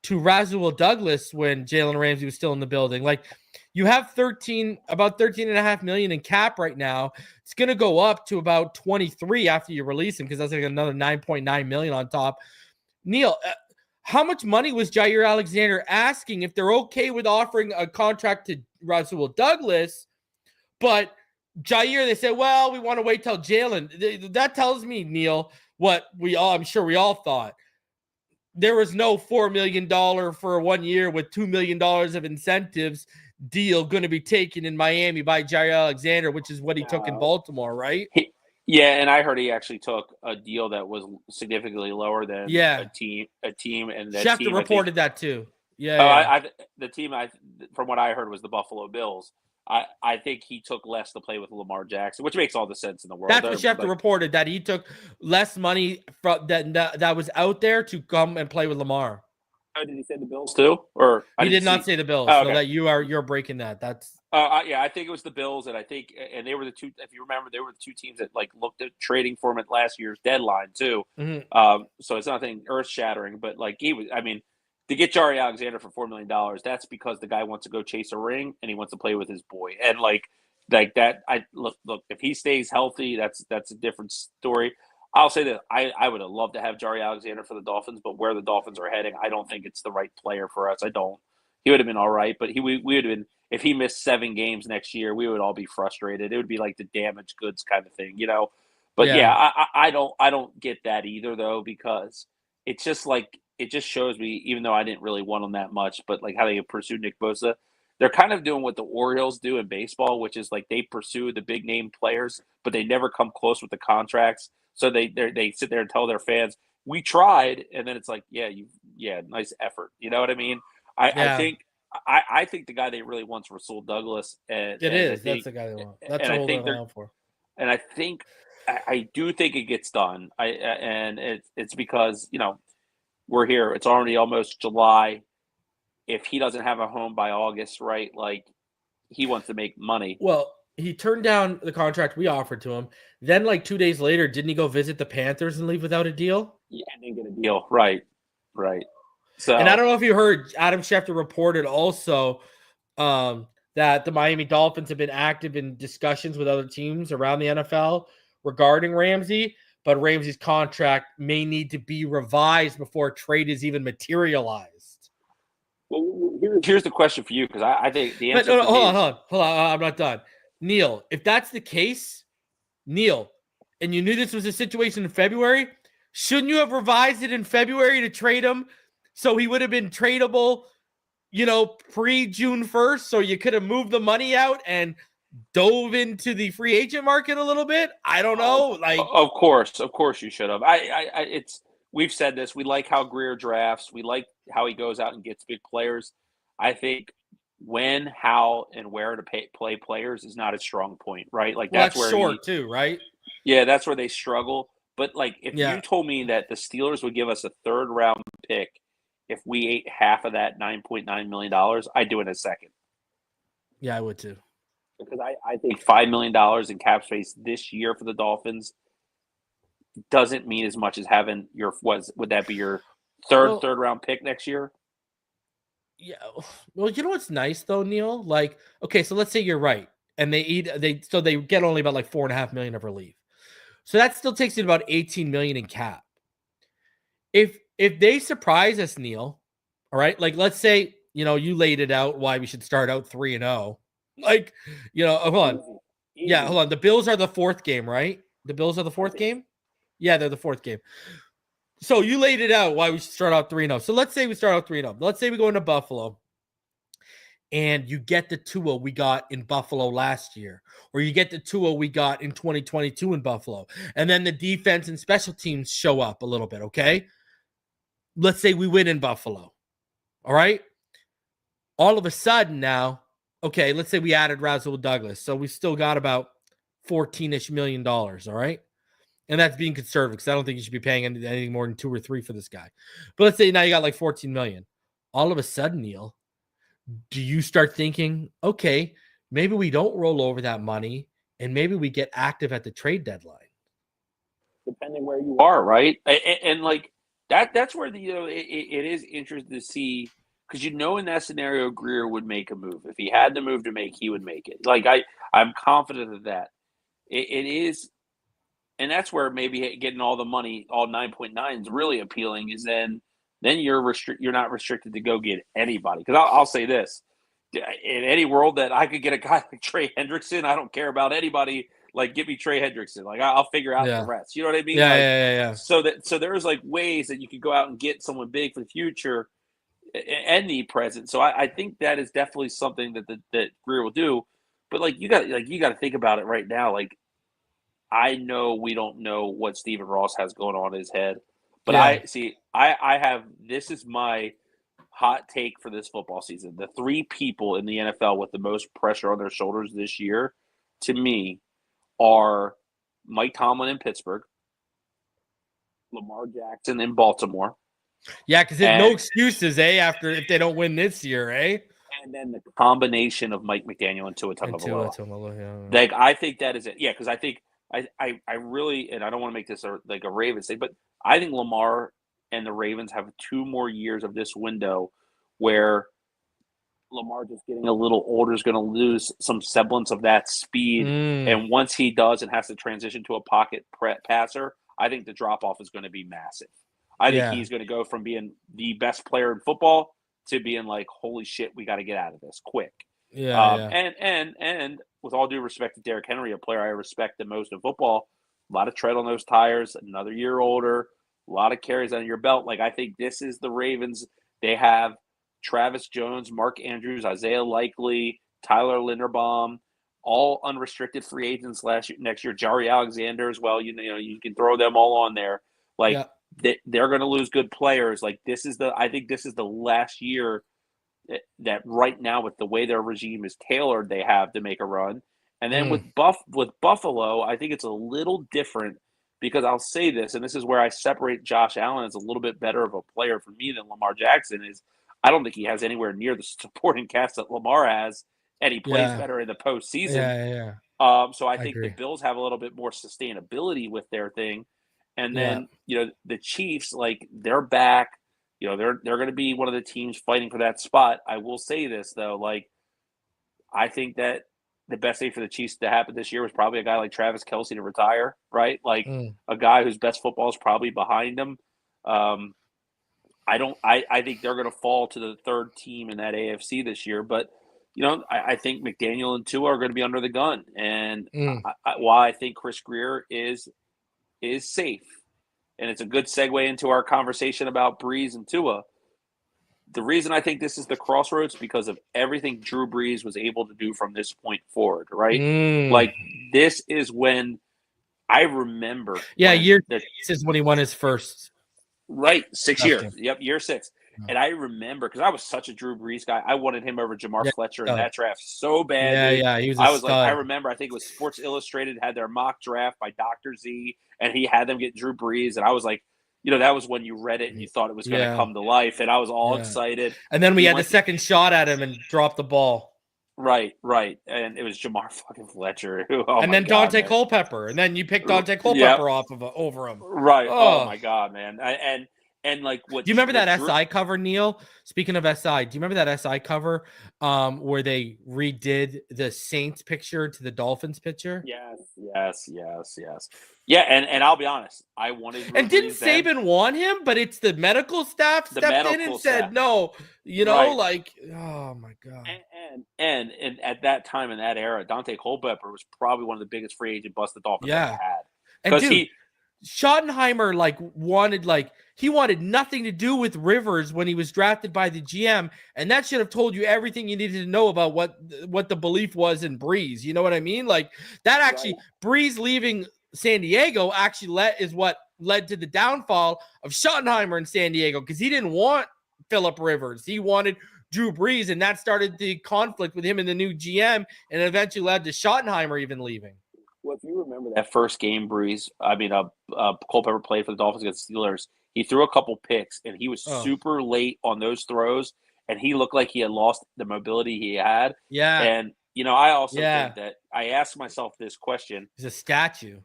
to Rasul Douglas when Jalen Ramsey was still in the building? Like, you have about $13.5 million in cap right now. It's going to go up to about 23 after you release him, because that's like another $9.9 million on top. Neal, how much money was Jaire Alexander asking if they're okay with offering a contract to Rasul Douglas? But Jaire, they said, well, we want to wait till Jaylen. That tells me, Neal, what I'm sure we all thought. There was no $4 million for 1 year with $2 million of incentives deal going to be taken in Miami by Jaire Alexander, which is what he took in Baltimore, right? Yeah, and I heard he actually took a deal that was significantly lower than a team, and that Schefter team reported that too. Yeah. The team from what I heard was the Buffalo Bills. I think he took less to play with Lamar Jackson, which makes all the sense in the world. That's what Schefter reported, that he took less money that was out there to come and play with Lamar. Oh, did he say the Bills too? Or He did not say the Bills, Oh, so okay. that you're breaking that. That's yeah, I think it was the Bills, and they were the two. If you remember, they were the two teams that like looked at trading for him at last year's deadline too. So it's nothing earth shattering, but like he was. I mean, to get Jaire Alexander for $4 million, that's because the guy wants to go chase a ring and he wants to play with his boy, and like that. I look. If he stays healthy, that's a different story. I'll say that I would have loved to have Jaire Alexander for the Dolphins, but where the Dolphins are heading, I don't think it's the right player for us. I don't. He would have been all right, but we would have been, if he missed 7 games next year, we would all be frustrated. It would be like the damaged goods kind of thing, you know. But I don't get that either though, because it's just like it just shows me, even though I didn't really want him that much, but like how they pursue Nick Bosa, they're kind of doing what the Orioles do in baseball, which is like they pursue the big name players, but they never come close with the contracts. So they sit there and tell their fans, "We tried," and then it's like, "Yeah, nice effort." You know what I mean? I think the guy they really want's Rasul Douglas. And that's the guy they want. That's all they're going for. And I do think it gets done. It's because we're here. It's already almost July. If he doesn't have a home by August, right? Like he wants to make money. Well, he turned down the contract we offered to him. Then, like 2 days later, didn't he go visit the Panthers and leave without a deal? Yeah, didn't get a deal. Right. So, and I don't know if you heard, Adam Schefter reported also that the Miami Dolphins have been active in discussions with other teams around the NFL regarding Ramsey, but Ramsey's contract may need to be revised before a trade is even materialized. Well, here's the question for you, because I think the answer. Hold on. I'm not done. Neal, if that's the case, and you knew this was a situation in February, shouldn't you have revised it in February to trade him so he would have been tradable, pre-June 1st, so you could have moved the money out and dove into the free agent market a little bit? I don't know. Of course you should have. We've said this. We like how Greer drafts. We like how he goes out and gets big players. I think when, how, and where to play players is not a strong point, right? Like that's where short too, right? Yeah, that's where they struggle. But like, if you told me that the Steelers would give us a 3rd round pick if we ate half of that $9.9 million, I'd do it in a second. Yeah, I would too. Because I think $5 million in cap space this year for the Dolphins doesn't mean as much as having would that be your third round pick next year? Yeah. Well, you know what's nice though, Neal? Like, okay, so let's say you're right, and they get only about like $4.5 million of relief. So that still takes it about $18 million in cap. If they surprise us, Neal, all right, like let's say, you laid it out why we should start out 3-0. Like, hold on. Yeah, hold on. The Bills are the 4th game, right? The Bills are the 4th game? Yeah, they're the 4th game. So you laid it out why we should start out 3-0. So let's say we start out 3-0. Let's say we go into Buffalo and you get the Tua we got in Buffalo last year, or you get the Tua we got in 2022 in Buffalo, and then the defense and special teams show up a little bit, okay? Let's say we win in Buffalo, all right? All of a sudden now, okay, let's say we added Rasul Douglas, so we still got about $14-ish million, all right? And that's being conservative because I don't think you should be paying anything more than 2 or 3 for this guy. But let's say now you got like $14 million. All of a sudden, Neal, do you start thinking, okay, maybe we don't roll over that money and maybe we get active at the trade deadline? Depending where you are, right? And like that's where it is interesting to see, because in that scenario, Greer would make a move. If he had the move to make, he would make it. Like I'm confident of that. It is. And that's where maybe getting all the money, all 9.9 is really appealing, is then you're not restricted to go get anybody. Because I'll say this, in any world that I could get a guy like Trey Hendrickson, I don't care about anybody. Like, give me Trey Hendrickson. Like, I'll figure out the rest. You know what I mean? Yeah. So there's like ways that you could go out and get someone big for the future and the present. So I think that is definitely something that Greer will do. But like you got to think about it right now. Like, I know we don't know what Stephen Ross has going on in his head, but this is my hot take for this football season. The 3 people in the NFL with the most pressure on their shoulders this year, to me, are Mike Tomlin in Pittsburgh, Lamar Jackson in Baltimore, Yeah, because there's no excuses, after if they don't win this year, And then the combination of Mike McDaniel and Tua Tagovailoa. Like, I think that is it. Yeah, because I think I really, and I don't want to make this like a Ravens thing, but I think Lamar and the Ravens have 2 more years of this window where Lamar, just getting a little older, is going to lose some semblance of that speed. And once he does and has to transition to a pocket passer, I think the drop-off is going to be massive. I think he's going to go from being the best player in football to being like, holy shit, we got to get out of this quick. And with all due respect to Derrick Henry, a player I respect the most in football, a lot of tread on those tires, another year older, a lot of carries under your belt. Like, I think this is the Ravens. They have Travis Jones, Mark Andrews, Isaiah Likely, Tyler Linderbaum, all unrestricted free agents next year. Jaire Alexander as well. You can throw them all on there. Like, they're going to lose good players. Like, I think this is the last year that right now, with the way their regime is tailored, they have to make a run. And then with Buffalo, I think it's a little different, because I'll say this, and this is where I separate Josh Allen as a little bit better of a player for me than Lamar Jackson is. I don't think he has anywhere near the supporting cast that Lamar has, and he plays better in the postseason. So I think the Bills have a little bit more sustainability with their thing. And then, the Chiefs, like, they're back. They're going to be one of the teams fighting for that spot. I will say this, though. Like, I think that the best thing for the Chiefs to happen this year was probably a guy like Travis Kelce to retire, right? Like, a guy whose best football is probably behind him. I think they're going to fall to the third team in that AFC this year. But, I think McDaniel and Tua are going to be under the gun. And while I think Chris Greer is safe, and it's a good segue into our conversation about Brees and Tua, the reason I think this is the crossroads because of everything Drew Brees was able to do from this point forward, right? Like, this is when I remember. Yeah, year 6 is when he won his first. Right, 6 years. Yep, year 6. And I remember, because I was such a Drew Brees guy, I wanted him over Jamar Fletcher in that draft so bad. Yeah, he was a stud. I remember, I think it was Sports Illustrated had their mock draft by Dr. Z, and he had them get Drew Brees, and I was like, that was when you read it and you thought it was going to come to life, and I was all excited. And then we had the second shot at him and dropped the ball. Right. And it was Jamar fucking Fletcher. And then Dante Culpepper. And then you picked Dante Culpepper over him. Right. Oh, my God, man. And like, what do you remember that SI cover, Neal? Speaking of SI, do you remember that SI cover where they redid the Saints picture to the Dolphins picture? Yes. Yeah, and I'll be honest, I wanted. And didn't Saban want him? But it's the medical staff stepped in and said no. Like, oh my God. And at that time in that era, Dante Culpepper was probably one of the biggest free agent busts the Dolphins ever had. And Schottenheimer wanted nothing to do with Rivers when he was drafted by the GM, and that should have told you everything you needed to know about what the belief was in Brees. You know what I mean? Like, that actually, Brees leaving San Diego actually is what led to the downfall of Schottenheimer in San Diego, because he didn't want Phillip Rivers. He wanted Drew Brees, and that started the conflict with him and the new GM, and eventually led to Schottenheimer even leaving. Well, if you remember that first game, Culpepper played for the Dolphins against the Steelers, he threw a couple picks, and he was super late on those throws, and he looked like he had lost the mobility he had. Yeah. And, I also think that I asked myself this question. He's a statue.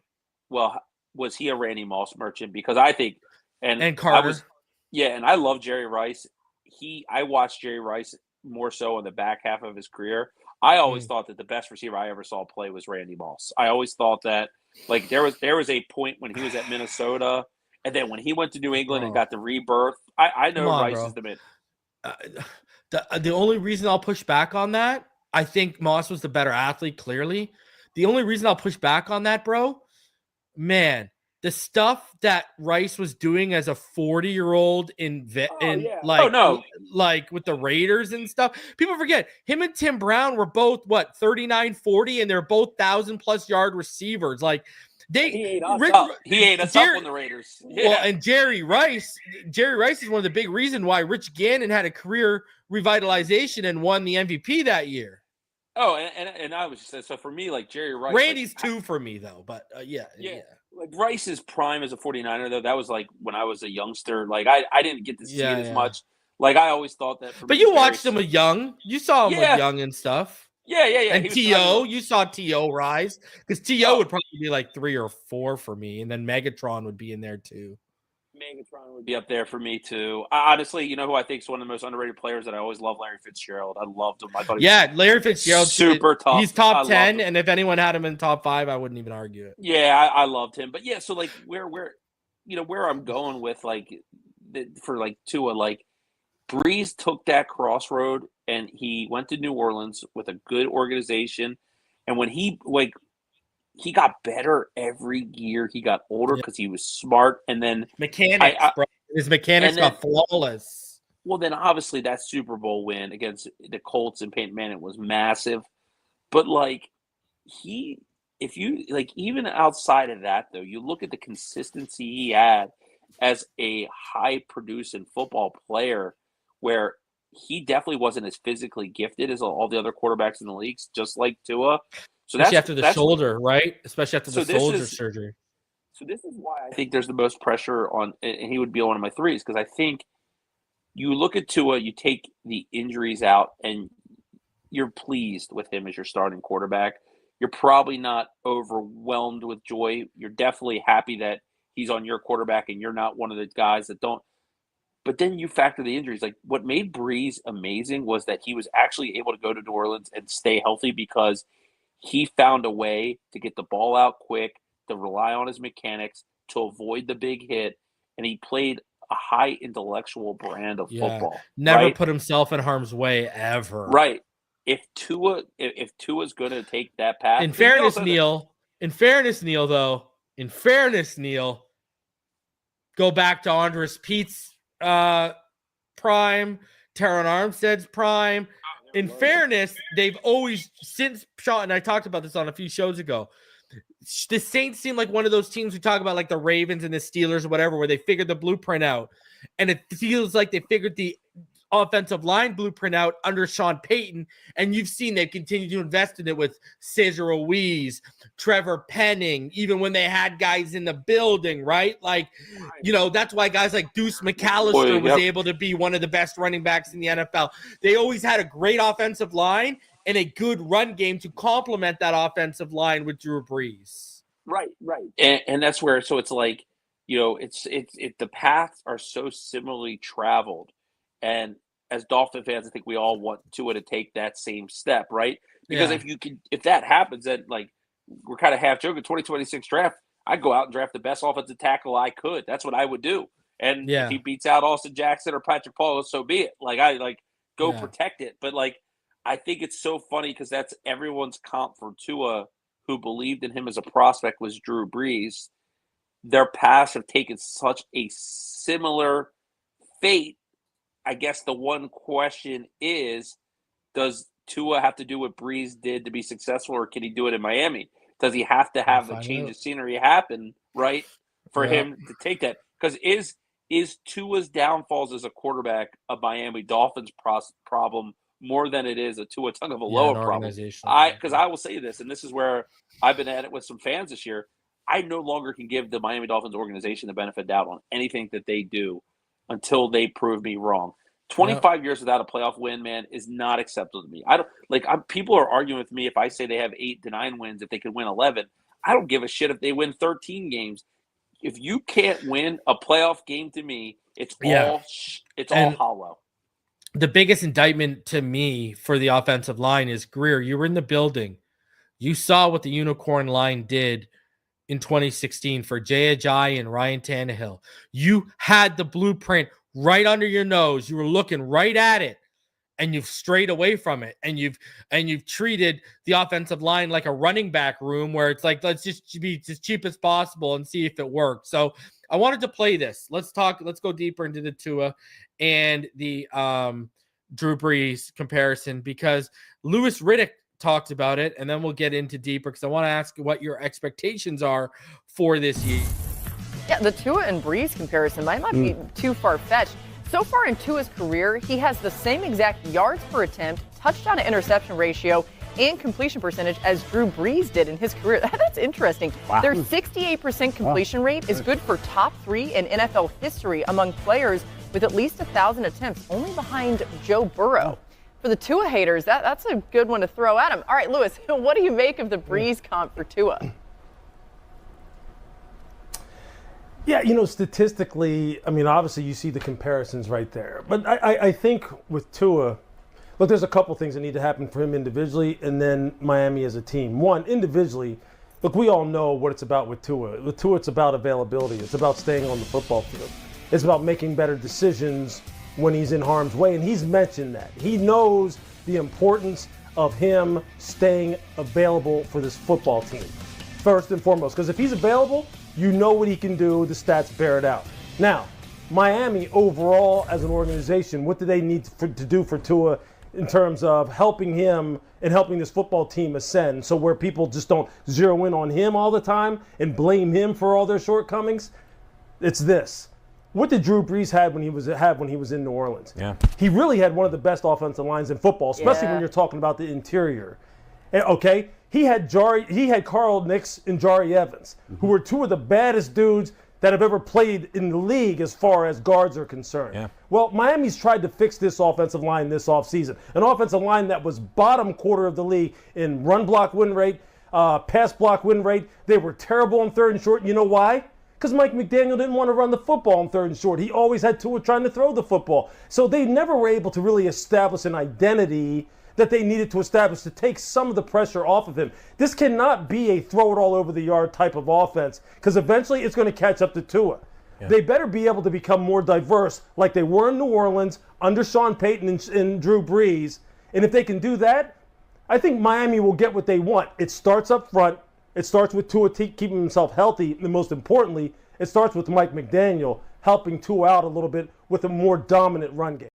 Well, was he a Randy Moss merchant? Because I think – and Carter. And I love Jerry Rice. I watched Jerry Rice more so in the back half of his career. I always thought that the best receiver I ever saw play was Randy Moss. I always thought that, like, there was a point when he was at Minnesota, and then when he went to New England and got the rebirth. I know Rice is the man. The only reason I'll push back on that, I think Moss was the better athlete, clearly. The only reason I'll push back on that, bro, man, the stuff that Rice was doing as a 40-year-old like with the Raiders and stuff. People forget him and Tim Brown were both 39, 40, and they're both 1,000+ yard receivers. Like, he ate us up on the Raiders. Yeah. Well, and Jerry Rice is one of the big reasons why Rich Gannon had a career revitalization and won the MVP that year. Oh, and I was just so for me, like, Jerry Rice. Randy's 2 for me though, but yeah. Like Rice's prime as a 49er, though, that was like when I was a youngster. Like I didn't get to see it as much. Like I always thought that. But you watched him with Young. You saw him with Young and stuff. Yeah. And T.O., you saw T.O. rise. Because T.O. would probably be like 3 or 4 for me. And then Megatron would be in there too. Megatron would be up there for me too. Honestly, you know who I think is one of the most underrated players that I always love? Larry Fitzgerald. I loved him. I thought Larry Fitzgerald, super tough. He's top 10, and if anyone had him in top 5, I wouldn't even argue it. Yeah, I loved him. But yeah, so like where I'm going with like for like Tua, like Brees took that crossroad and he went to New Orleans with a good organization, and when he got better every year. He got older because he was smart. And then mechanics, bro. His mechanics got flawless. Well, then obviously that Super Bowl win against the Colts and Peyton Manning was massive. But like even outside of that, though, you look at the consistency he had as a high producing football player, where he definitely wasn't as physically gifted as all the other quarterbacks in the leagues, just like Tua. So especially after the shoulder, right? Especially after the shoulder surgery. So this is why I think there's the most pressure on, and he would be one of my threes, because I think you look at Tua, you take the injuries out, and you're pleased with him as your starting quarterback. You're probably not overwhelmed with joy. You're definitely happy that he's on your quarterback and you're not one of the guys that don't. But then you factor the injuries. Like what made Brees amazing was that he was actually able to go to New Orleans and stay healthy because he found a way to get the ball out quick, to rely on his mechanics, to avoid the big hit, and he played a high intellectual brand of football. Never put himself in harm's way ever. Right. If Tua's going to take that path. In fairness, Neal, go back to Andres Pete's prime, Teron Armstead's prime. In fairness, they've always, since Sean and I talked about this on a few shows ago, the Saints seem like one of those teams we talk about, like the Ravens and the Steelers or whatever, where they figured the blueprint out. And it feels like they figured the offensive line blueprint out under Sean Payton. And you've seen they've continued to invest in it with Cesar Ruiz, Trevor Penning, even when they had guys in the building, right? Like, you know, that's why guys like Deuce McAllister was able to be one of the best running backs in the NFL. They always had a great offensive line and a good run game to complement that offensive line with Drew Brees. Right. And that's where, so it's like, you know, it's the paths are so similarly traveled. And as Dolphin fans, I think we all want Tua to take that same step, right? Because if that happens, then like we're kind of half joking. 2026 draft, I'd go out and draft the best offensive tackle I could. That's what I would do. And if he beats out Austin Jackson or Patrick Paul, so be it. Like I go protect it. But like I think it's so funny because that's everyone's comp for Tua, who believed in him as a prospect, was Drew Brees. Their paths have taken such a similar fate. I guess the one question is, does Tua have to do what Brees did to be successful, or can he do it in Miami? Does he have to have a change of scenery happen, right, for him to take that? Because is Tua's downfalls as a quarterback a Miami Dolphins problem more than it is a Tua Tagovailoa problem? Because I will say this, and this is where I've been at it with some fans this year. I no longer can give the Miami Dolphins organization the benefit of doubt on anything that they do until they prove me wrong. 25 years without a playoff win, man, is not acceptable to me. I don't people are arguing with me if I say they have 8 to 9 wins if they could win 11. I don't give a shit if they win 13 games. If you can't win a playoff game, to me, it's all hollow. The biggest indictment to me for the offensive line is, Greer, you were in the building. You saw what the unicorn line did in 2016 for Jay Ajayi and Ryan Tannehill. You had the blueprint right under your nose. You were looking right at it, and you've strayed away from it. And you've treated the offensive line like a running back room where it's like, let's just be as cheap as possible and see if it works. So I wanted to play this. Let's go deeper into the Tua and the Drew Brees comparison, because Louis Riddick talked about it, and then we'll get into deeper because I want to ask what your expectations are for this year. Yeah, the Tua and Brees comparison might not be too far-fetched. So far in Tua's career, he has the same exact yards per attempt, touchdown to interception ratio, and completion percentage as Drew Brees did in his career. That's interesting. Wow. Their 68% completion rate is good for top 3 in NFL history among players with at least 1,000 attempts, only behind Joe Burrow. For the Tua haters, that's a good one to throw at him. All right, Lewis, what do you make of the Brees comp for Tua? Yeah, statistically, I mean, obviously you see the comparisons right there. But I think with Tua, look, there's a couple things that need to happen for him individually and then Miami as a team. One, individually, look, we all know what it's about with Tua. With Tua, it's about availability. It's about staying on the football field. It's about making better decisions when he's in harm's way, and he's mentioned that. He knows the importance of him staying available for this football team, first and foremost, because if he's available, you know what he can do. The stats bear it out. Now, Miami overall as an organization, what do they need to do for Tua in terms of helping him and helping this football team ascend, so where people just don't zero in on him all the time and blame him for all their shortcomings? It's this. What did Drew Brees have when he was in New Orleans? Yeah. He really had one of the best offensive lines in football, especially when you're talking about the interior. Okay? He had Carl Nicks and Jaire Evans, who were two of the baddest dudes that have ever played in the league as far as guards are concerned. Yeah. Well, Miami's tried to fix this offensive line this offseason. An offensive line that was bottom quarter of the league in run block win rate, pass block win rate. They were terrible on third and short. You know why? Because Mike McDaniel didn't want to run the football on third and short. He always had Tua trying to throw the football. So they never were able to really establish an identity that they needed to establish to take some of the pressure off of him. This cannot be a throw it all over the yard type of offense, because eventually it's going to catch up to Tua. Yeah. They better be able to become more diverse like they were in New Orleans under Sean Payton and Drew Brees. And if they can do that, I think Miami will get what they want. It starts up front. It starts with Tua keeping himself healthy. And most importantly, it starts with Mike McDaniel helping Tua out a little bit with a more dominant run game.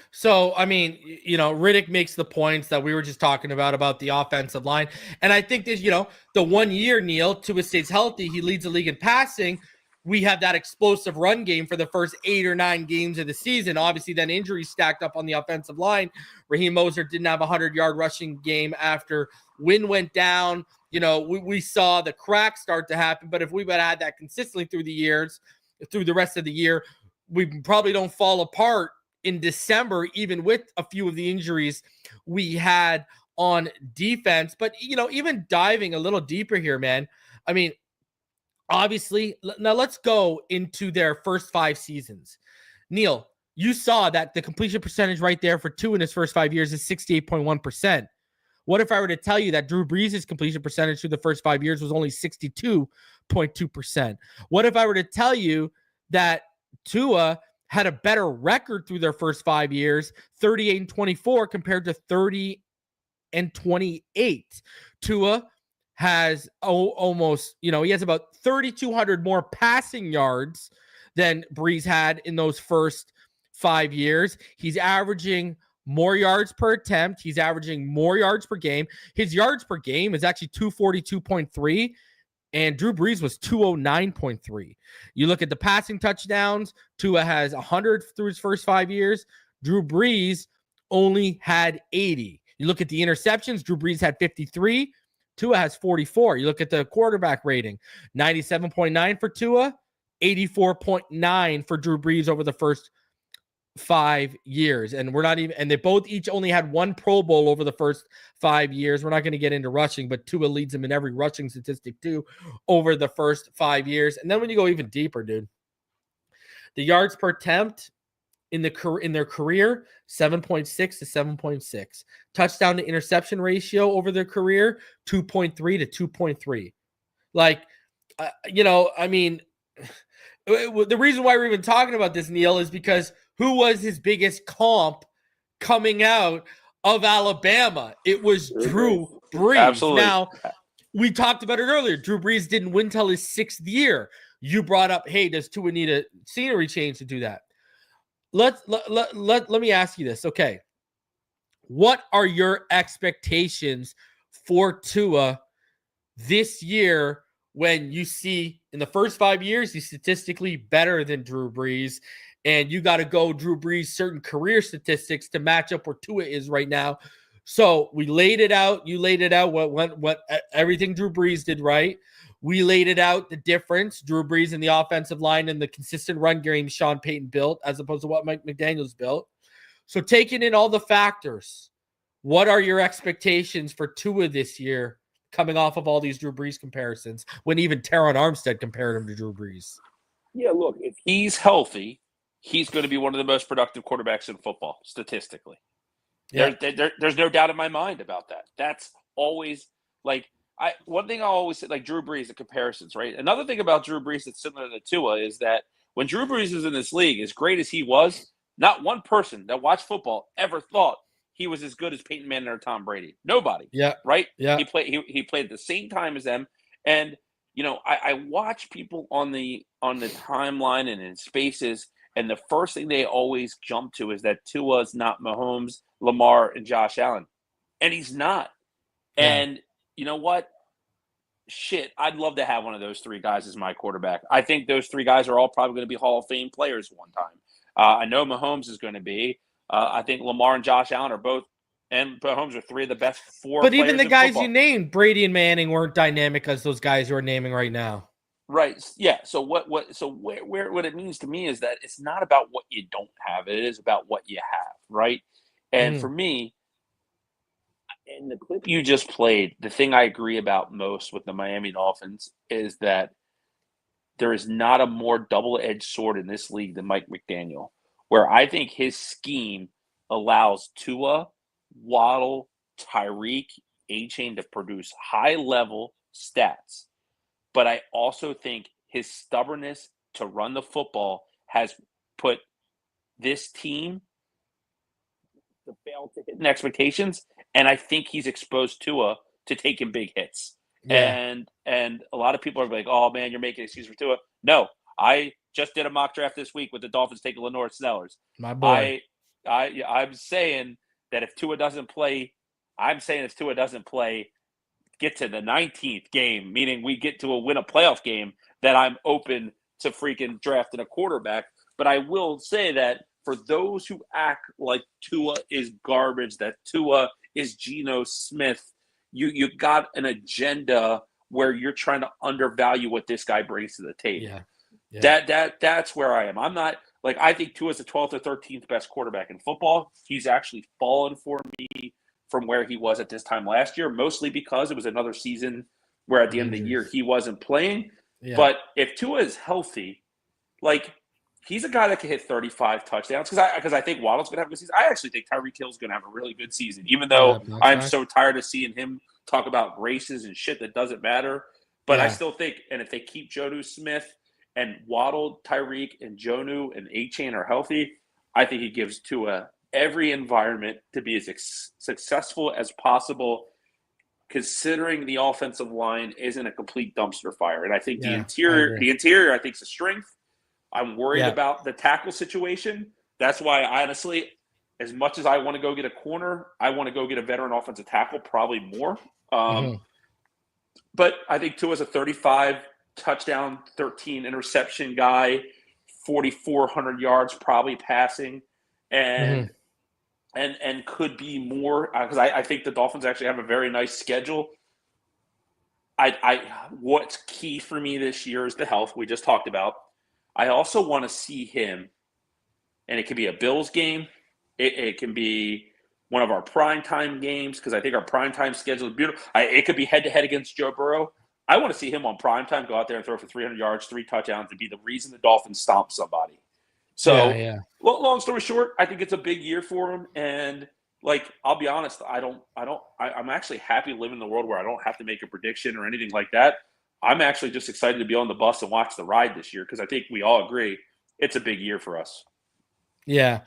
So, I mean, Riddick makes the points that we were just talking about the offensive line. And I think that, the 1 year, Neal, Tua stays healthy, he leads the league in passing. We have that explosive run game for the first 8 or 9 games of the season. Obviously, then injuries stacked up on the offensive line. Raheem Mostert didn't have a 100-yard rushing game after Wynn went down. We saw the cracks start to happen. But if we would have had that consistently through the rest of the year, we probably don't fall apart in December, even with a few of the injuries we had on defense. But, even diving a little deeper here, man, I mean, obviously, now let's go into their first 5 seasons. Neal, you saw that the completion percentage right there for Tua in his first 5 years is 68.1%. What if I were to tell you that Drew Brees' completion percentage through the first 5 years was only 62.2%? What if I were to tell you that Tua had a better record through their first 5 years, 38-24 compared to 30-28? Tua has almost, he has about 3,200 more passing yards than Brees had in those first 5 years. He's averaging more yards per attempt. He's averaging more yards per game. His yards per game is actually 242.3, and Drew Brees was 209.3. You look at the passing touchdowns, Tua has 100 through his first 5 years. Drew Brees only had 80. You look at the interceptions, Drew Brees had 53. Tua has 44. You look at the quarterback rating, 97.9 for Tua, 84.9 for Drew Brees over the first 5 years. And they both each only had 1 Pro Bowl over the first 5 years. We're not going to get into rushing, but Tua leads them in every rushing statistic too over the first 5 years. And then when you go even deeper, dude, the yards per attempt in their career, 7.6 to 7.6. Touchdown to interception ratio over their career, 2.3 to 2.3. I mean, the reason why we're even talking about this, Neal, is because who was his biggest comp coming out of Alabama? It was Drew Brees. Absolutely. Now, we talked about it earlier. Drew Brees didn't win till his 6th year. You brought up, hey, does Tua need a scenery change to do that? Let me ask you this. Okay. What are your expectations for Tua this year when you see in the first 5 years, he's statistically better than Drew Brees, and you got to go Drew Brees' certain career statistics to match up where Tua is right now? So we laid it out. You laid it out. What everything Drew Brees did right. We laid it out, the difference, Drew Brees in the offensive line and the consistent run game Sean Payton built as opposed to what Mike McDaniels built. So taking in all the factors, what are your expectations for Tua this year coming off of all these Drew Brees comparisons when even Teron Armstead compared him to Drew Brees? Yeah, look, if he's healthy, he's going to be one of the most productive quarterbacks in football, statistically. Yeah. There's no doubt in my mind about that. That's always like one thing I always say, like Drew Brees, the comparisons, right? Another thing about Drew Brees that's similar to Tua is that when Drew Brees was in this league, as great as he was, not one person that watched football ever thought he was as good as Peyton Manning or Tom Brady. Nobody. Yeah. Right? Yeah. He played at the same time as them. And, I watch people on the timeline and in spaces, and the first thing they always jump to is that Tua's not Mahomes, Lamar, and Josh Allen. And he's not. Yeah. And you know what? Shit, I'd love to have one of those three guys as my quarterback. I think those three guys are all probably going to be Hall of Fame players one time. I know Mahomes is going to be. I think Lamar and Josh Allen are both, and Mahomes are three of the best four. But even the guys football. You named, Brady and Manning, weren't dynamic as those guys you are naming right now. Right. Yeah. So what it means to me is that it's not about what you don't have. It is about what you have. Right. And for me, in the clip you just played, the thing I agree about most with the Miami Dolphins is that there is not a more double-edged sword in this league than Mike McDaniel, where I think his scheme allows Tua, Waddle, Tyreek, A-Chain to produce high-level stats. But I also think his stubbornness to run the football has put this team to fail to hit expectations, and I think he's exposed Tua to taking big hits. Yeah. And a lot of people are like, "Oh man, you're making an excuse for Tua." No, I just did a mock draft this week with the Dolphins taking Lenore Snellers. My boy. I'm saying that if Tua doesn't play, get to the 19th game, meaning we get to win a playoff game, that I'm open to freaking drafting a quarterback. But I will say that for those who act like Tua is garbage, that Tua is Geno Smith, you got an agenda where you're trying to undervalue what this guy brings to the table. Yeah. That's where I am. I'm not like, I think Tua's the 12th or 13th best quarterback in football. He's actually fallen for me from where he was at this time last year, mostly because it was another season where at the end of the year he wasn't playing. Yeah. But if Tua is healthy, like, he's a guy that can hit 35 touchdowns because I think Waddle's going to have a good season. I actually think Tyreek Hill's going to have a really good season, even though I'm so tired of seeing him talk about races and shit that doesn't matter. But I still think, and if they keep Jonnu Smith and Waddle, Tyreek, and Jonnu and A-Chain are healthy, I think he gives Tua every environment to be as successful as possible, considering the offensive line isn't a complete dumpster fire. And I think the interior, I think, is a strength. I'm worried about the tackle situation. That's why, honestly, as much as I want to go get a corner, I want to go get a veteran offensive tackle, probably more. But I think Tua's a 35 touchdown, 13 interception guy, 4,400 yards probably passing, and could be more, because I think the Dolphins actually have a very nice schedule. What's key for me this year is the health we just talked about. I also want to see him, and it could be a Bills game. It can be one of our primetime games, because I think our primetime schedule is beautiful. It could be head-to-head against Joe Burrow. I want to see him on primetime go out there and throw for 300 yards, 3 touchdowns, and be the reason the Dolphins stomp somebody. So, long story short, I think it's a big year for him. And, like, I'll be honest, I'm actually happy living in a world where I don't have to make a prediction or anything like that. I'm actually just excited to be on the bus and watch the ride this year, because I think we all agree it's a big year for us. Yeah.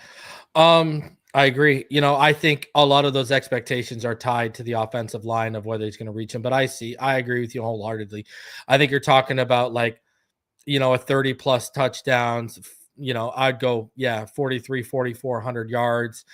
I agree. I think a lot of those expectations are tied to the offensive line of whether he's going to reach them. But I agree with you wholeheartedly. I think you're talking about, like, a 30 plus touchdowns, I'd go, 43, 4,400 yards.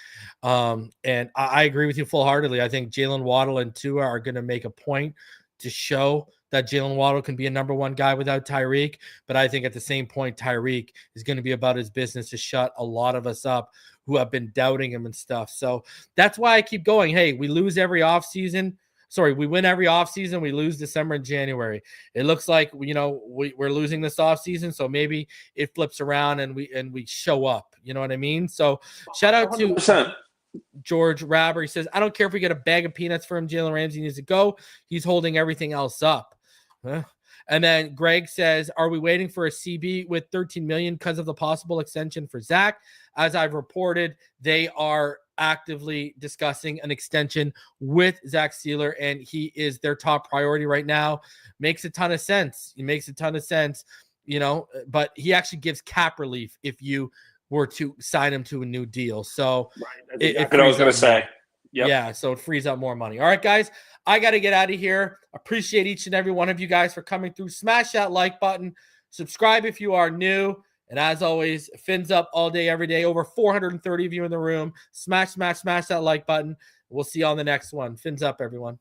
And I agree with you full-heartedly. I think Jalen Waddle and Tua are going to make a point to show that Jalen Waddle can be a number one guy without Tyreek. But I think at the same point, Tyreek is going to be about his business to shut a lot of us up who have been doubting him and stuff. So that's why I keep going. Hey, we lose every offseason. Sorry, we win every offseason. We lose December and January. It looks like we're losing this offseason, so maybe it flips around and we show up. You know what I mean? So shout out to 100%. George Rabber. He says, I don't care if we get a bag of peanuts for him. Jalen Ramsey needs to go. He's holding everything else up. Huh? And then Greg says, are we waiting for a CB with $13 million because of the possible extension for Zach? As I've reported, they are actively discussing an extension with Zach Sealer, and he is their top priority right now. Makes a ton of sense. It makes a ton of sense, but he actually gives cap relief if you were to sign him to a new deal. So right. That's what I was going to say. Yep. Yeah, so it frees up more money. All right, guys, I got to get out of here. Appreciate each and every one of you guys for coming through. Smash that like button. Subscribe if you are new. And as always, fins up all day, every day. Over 430 of you in the room. Smash that like button. We'll see you on the next one. Fins up, everyone.